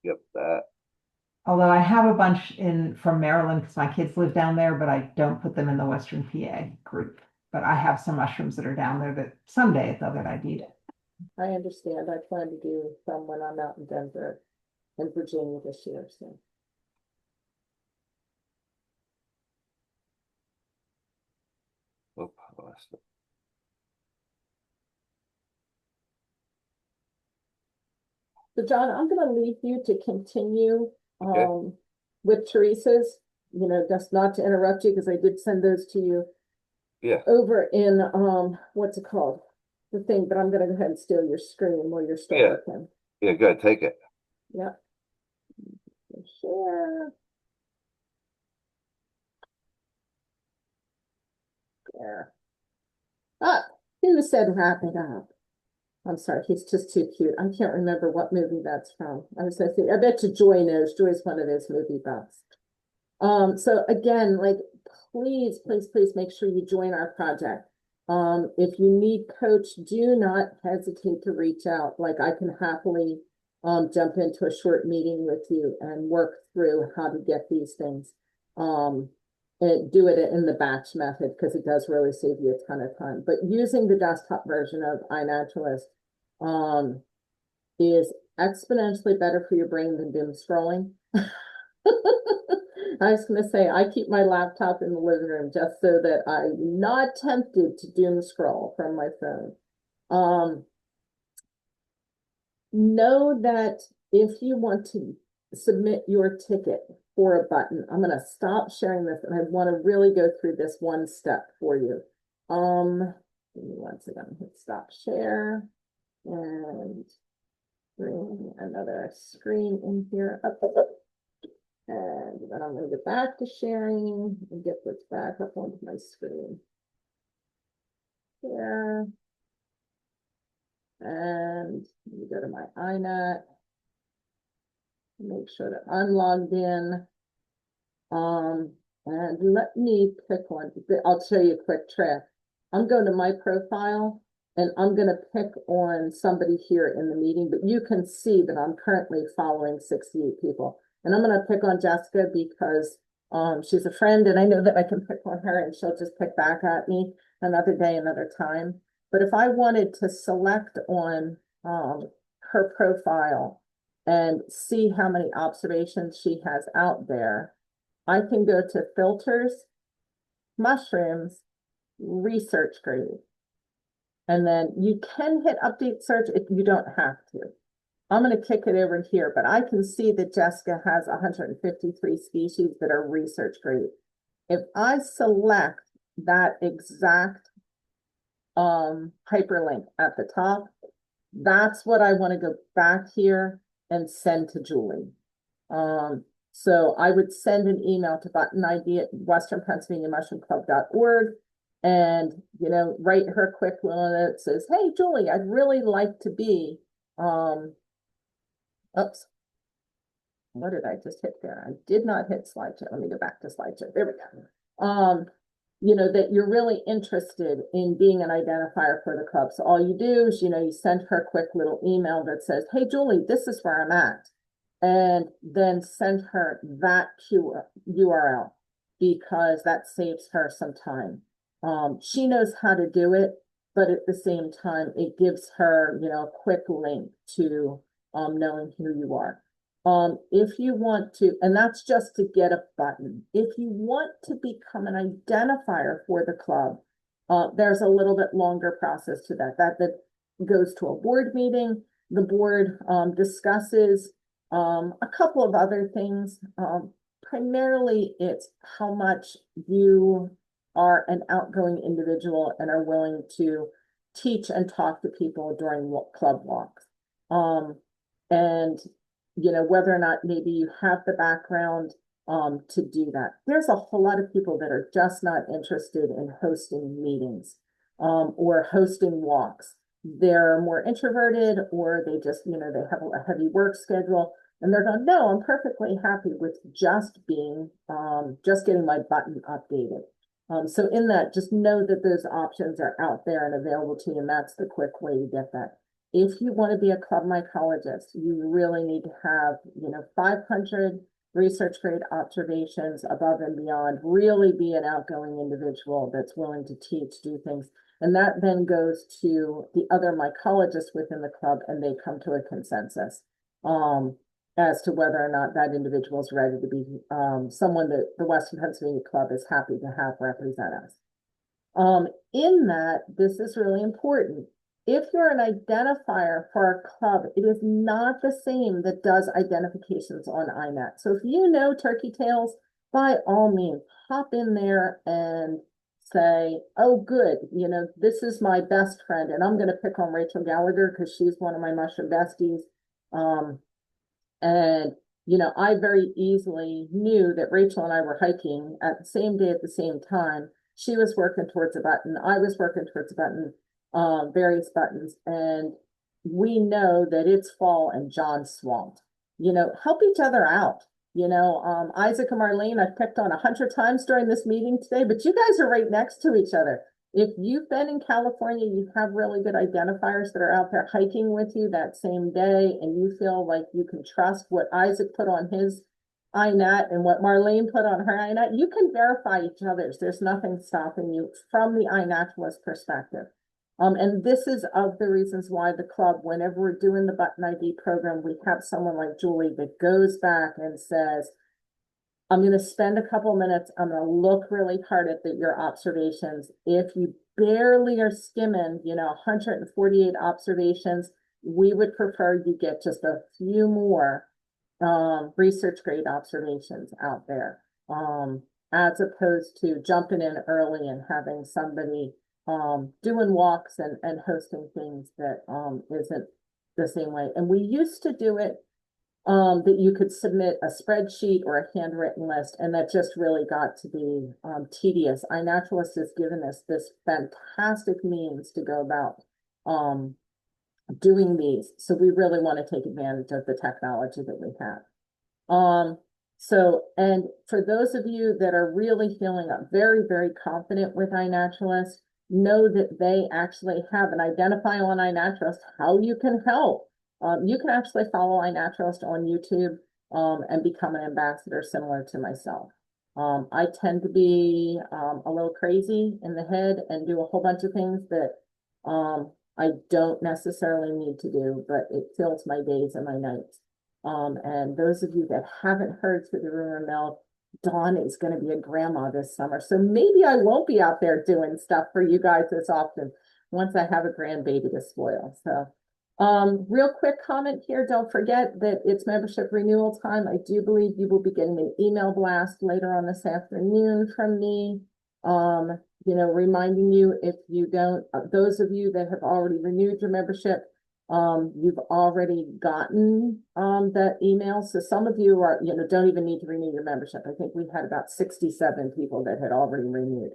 Yep, that. Although I have a bunch from Maryland because my kids live down there, but I don't put them in the Western PA group. But I have some mushrooms that are down there that someday, though, that I'd eat. I understand. I plan to do some when I'm out in Denver. in Virginia this year, so. Oop, I lost it. So John, I'm gonna leave you to continue Okay. with Teresa's, just not to interrupt you, because I did send those to you Yeah, over in what's it called? The thing, but I'm gonna go ahead and steal your screen while you're still Yeah. working. yeah, good, take it. Yep. Share. There. Ah, who said wrap it up? I'm sorry, he's just too cute. I can't remember what movie that's from. I was gonna say, I bet you Joy knows. Joy's one of those movie buffs. So again, like, please, please, please make sure you join our project. If you need coach, do not hesitate to reach out. Like, I can happily jump into a short meeting with you and work through how to get these things. And do it in the batch method, because it does really save you a ton of time. But using the desktop version of iNaturalist is exponentially better for your brain than doom scrolling. I was going to say, I keep my laptop in the living room just so that I'm not tempted to doom scroll from my phone. Know that if you want to submit your ticket for a button, I'm going to stop sharing this, and I want to really go through this one step for you. Give me one second, hit stop share and bring another screen in here. And then I'm going to get back to sharing and get this back up onto my screen. Here. And you go to my iNet. Make sure that I'm logged in. And let me pick one. I'll show you a quick trick. I'm going to my profile, and I'm going to pick on somebody here in the meeting, but you can see that I'm currently following 68 people. And I'm going to pick on Jessica because she's a friend, and I know that I can pick on her and she'll just pick back at me another day, another time. But if I wanted to select on her profile and see how many observations she has out there, I can go to filters, mushrooms, research grade. And then you can hit update search if you don't have to. I'm going to kick it over here, but I can see that Jessica has 153 species that are research grade. If I select that exact hyperlink at the top, that's what I want to go back here and send to Julie. So I would send an email to button ID at westernpennsylvaniamushroomclub.org and, write her a quick little note that says, hey, Julie, I'd really like to be, oops. What did I just hit there? I did not hit slideshow. Let me go back to slideshow. There we go. That you're really interested in being an identifier for the club. So all you do is, you send her a quick little email that says, hey, Julie, this is where I'm at. And then send her that URL, because that saves her some time. She knows how to do it, but at the same time, it gives her, a quick link to knowing who you are. If you want to, and that's just to get a button. If you want to become an identifier for the club, there's a little bit longer process to that. That goes to a board meeting. The board discusses a couple of other things. Primarily, it's how much you are an outgoing individual and are willing to teach and talk to people during club walks. And whether or not maybe you have the background to do that. There's a whole lot of people that are just not interested in hosting meetings or hosting walks. They're more introverted, or they just, they have a heavy work schedule, and they're going, no, I'm perfectly happy with just being, just getting my button updated. So in that, just know that those options are out there and available to you, and that's the quick way to get that. If you want to be a club mycologist, you really need to have, 500 research grade observations above and beyond, really be an outgoing individual that's willing to teach, do things. And that then goes to the other mycologists within the club, and they come to a consensus. as to whether or not that individual is ready to be someone that the Western Pennsylvania Club is happy to have represent us. In that, this is really important. If you're an identifier for our club, it is not the same that does identifications on iNat. So if you know turkey tails, by all means, hop in there and say, oh, good, you know, this is my best friend, and I'm going to pick on Rachel Gallagher because she's one of my mushroom besties. And, you know, I very easily knew that Rachel and I were hiking at the same day at the same time. She was working towards a button. I was working towards a button, various buttons. And we know that it's fall and John's swamped. You know, help each other out. You know, Isaac and Marlene, I've picked on 100 times during this meeting today, but you guys are right next to each other. If you've been in California, you have really good identifiers that are out there hiking with you that same day, and you feel like you can trust what Isaac put on his iNat and what Marlene put on her iNat, you can verify each other's. There's nothing stopping you from the iNaturalist perspective. And this is of the reasons why the club, whenever we're doing the Button ID program, we have someone like Julie that goes back and says, I'm going to spend a couple minutes. I'm going to look really hard at your observations. If you barely are skimming, you know, 148 observations, we would prefer you get just a few more research grade observations out there, as opposed to jumping in early and having somebody doing walks and hosting things that isn't the same way. And we used to do it that you could submit a spreadsheet or a handwritten list, and that just really got to be tedious. iNaturalist has given us this fantastic means to go about doing these. So we really want to take advantage of the technology that we have. So, and for those of you that are really feeling very, very confident with iNaturalist, know that they actually have an identify on iNaturalist how you can help. You can actually follow iNaturalist on YouTube and become an ambassador similar to myself. I tend to be a little crazy in the head and do a whole bunch of things that I don't necessarily need to do, but it fills my days and my nights. And those of you that haven't heard through the rumor mill, Dawn is going to be a grandma this summer. So maybe I won't be out there doing stuff for you guys as often once I have a grandbaby to spoil. So real quick comment here. Don't forget that it's membership renewal time. I do believe you will be getting an email blast later on this afternoon from me. You know, reminding you if you don't, those of you that have already renewed your membership, you've already gotten that email. So some of you are, you know, don't even need to renew your membership. I think we had about 67 people that had already renewed.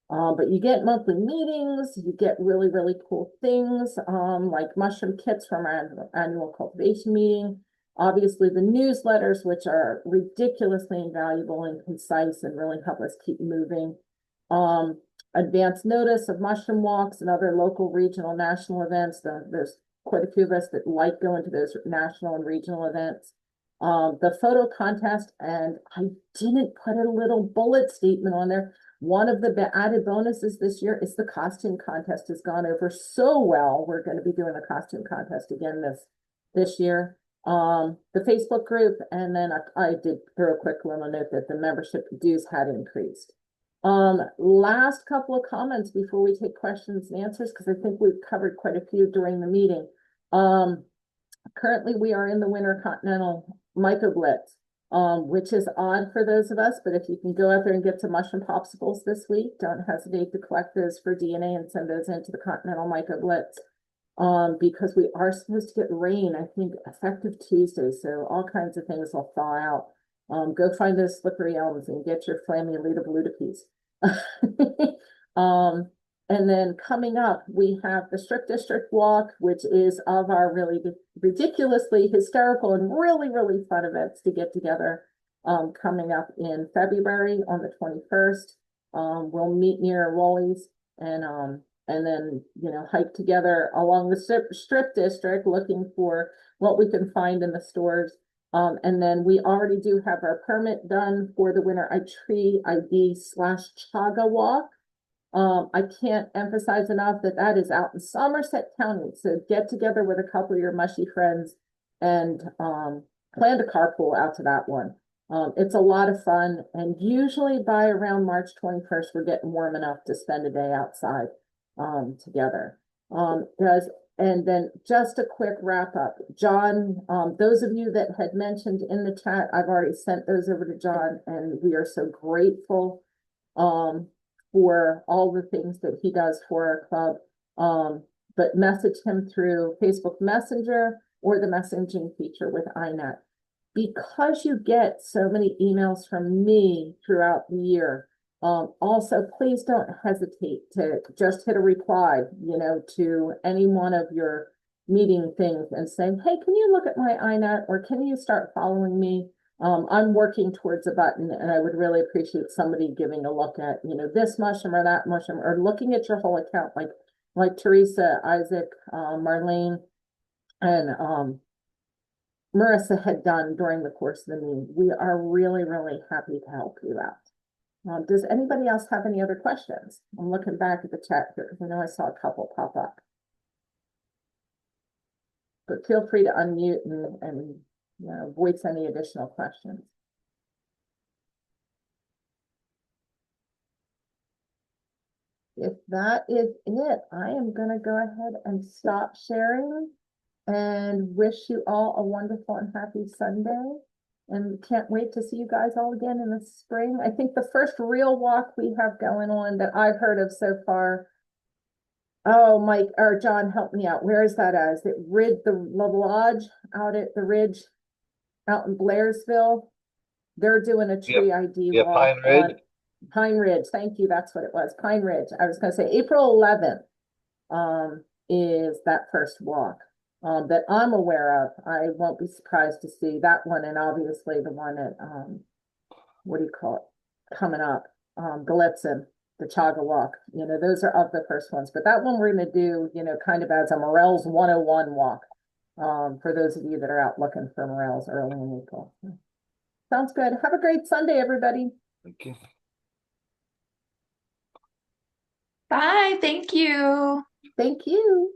But you get monthly meetings, you get really, really cool things, like mushroom kits from our annual cultivation meeting. Obviously the newsletters, which are ridiculously invaluable and concise and really help us keep moving. Advance notice of mushroom walks and other local, regional, national events. There's quite a few of us that like going to those national and regional events. The photo contest, and I didn't put a little bullet statement on there. One of the added bonuses this year is the costume contest has gone over so well. We're going to be doing a costume contest again this year. The Facebook group, and then I did throw a quick little note that the membership dues had increased. Last couple of comments before we take questions and answers, because I think we've covered quite a few during the meeting. Currently we are in the winter continental myco blitz, which is odd for those of us, but if you can go out there and get some mushroom popsicles this week, don't hesitate to collect those for DNA and send those into the continental myco blitz. Because we are supposed to get rain, I think effective Tuesday, so all kinds of things will thaw out. Go find those slippery elms and get your Flammulita Blutipes. And then coming up, we have the Strip District Walk, which is of our really ridiculously hysterical and really, really fun events to get together. Coming up in February on the 21st. We'll meet near Wally's and then, you know, hike together along the Strip District looking for what we can find in the stores. And then we already do have our permit done for the Winter Tree ID/Chaga Walk. I can't emphasize enough that that is out in Somerset County. So get together with a couple of your mushy friends and plan to carpool out to that one. It's a lot of fun, and usually by around March 21st, we're getting warm enough to spend a day outside together. And then just a quick wrap up. John, those of you that had mentioned in the chat, I've already sent those over to John, and we are so grateful for all the things that he does for our club. But message him through Facebook Messenger or the messaging feature with iNet. Because you get so many emails from me throughout the year, also, please don't hesitate to just hit a reply, to any one of your meeting things and say, hey, can you look at my iNet, or can you start following me? I'm working towards a button, and I would really appreciate somebody giving a look at, this mushroom or that mushroom, or looking at your whole account, like Teresa, Isaac, Marlene, and Marissa had done during the course of the meeting. We are really, really happy to help you out. Does anybody else have any other questions? I'm looking back at the chat here because I know I saw a couple pop up. But feel free to unmute and voice any additional questions. If that is it, I am going to go ahead and stop sharing and wish you all a wonderful and happy Sunday. And can't wait to see you guys all again in the spring. I think the first real walk we have going on that I've heard of so far. Oh, Mike or John, help me out. Where is that at? Is it the Lodge out at the Ridge out in Blairsville? They're doing a tree ID walk. Pine Ridge. Pine Ridge. Thank you. That's what it was. Pine Ridge. I was going to say April 11th is that first walk. That I'm aware of. I won't be surprised to see that one, and obviously the one at what do you call it coming up, Gallitzin, the Chaga Walk. Those are of the first ones, but that one we're going to do kind of as a Morels 101 walk for those of you that are out looking for Morels early in April. Sounds good. Have a great Sunday, everybody. Thank you. Bye. Thank you. Thank you.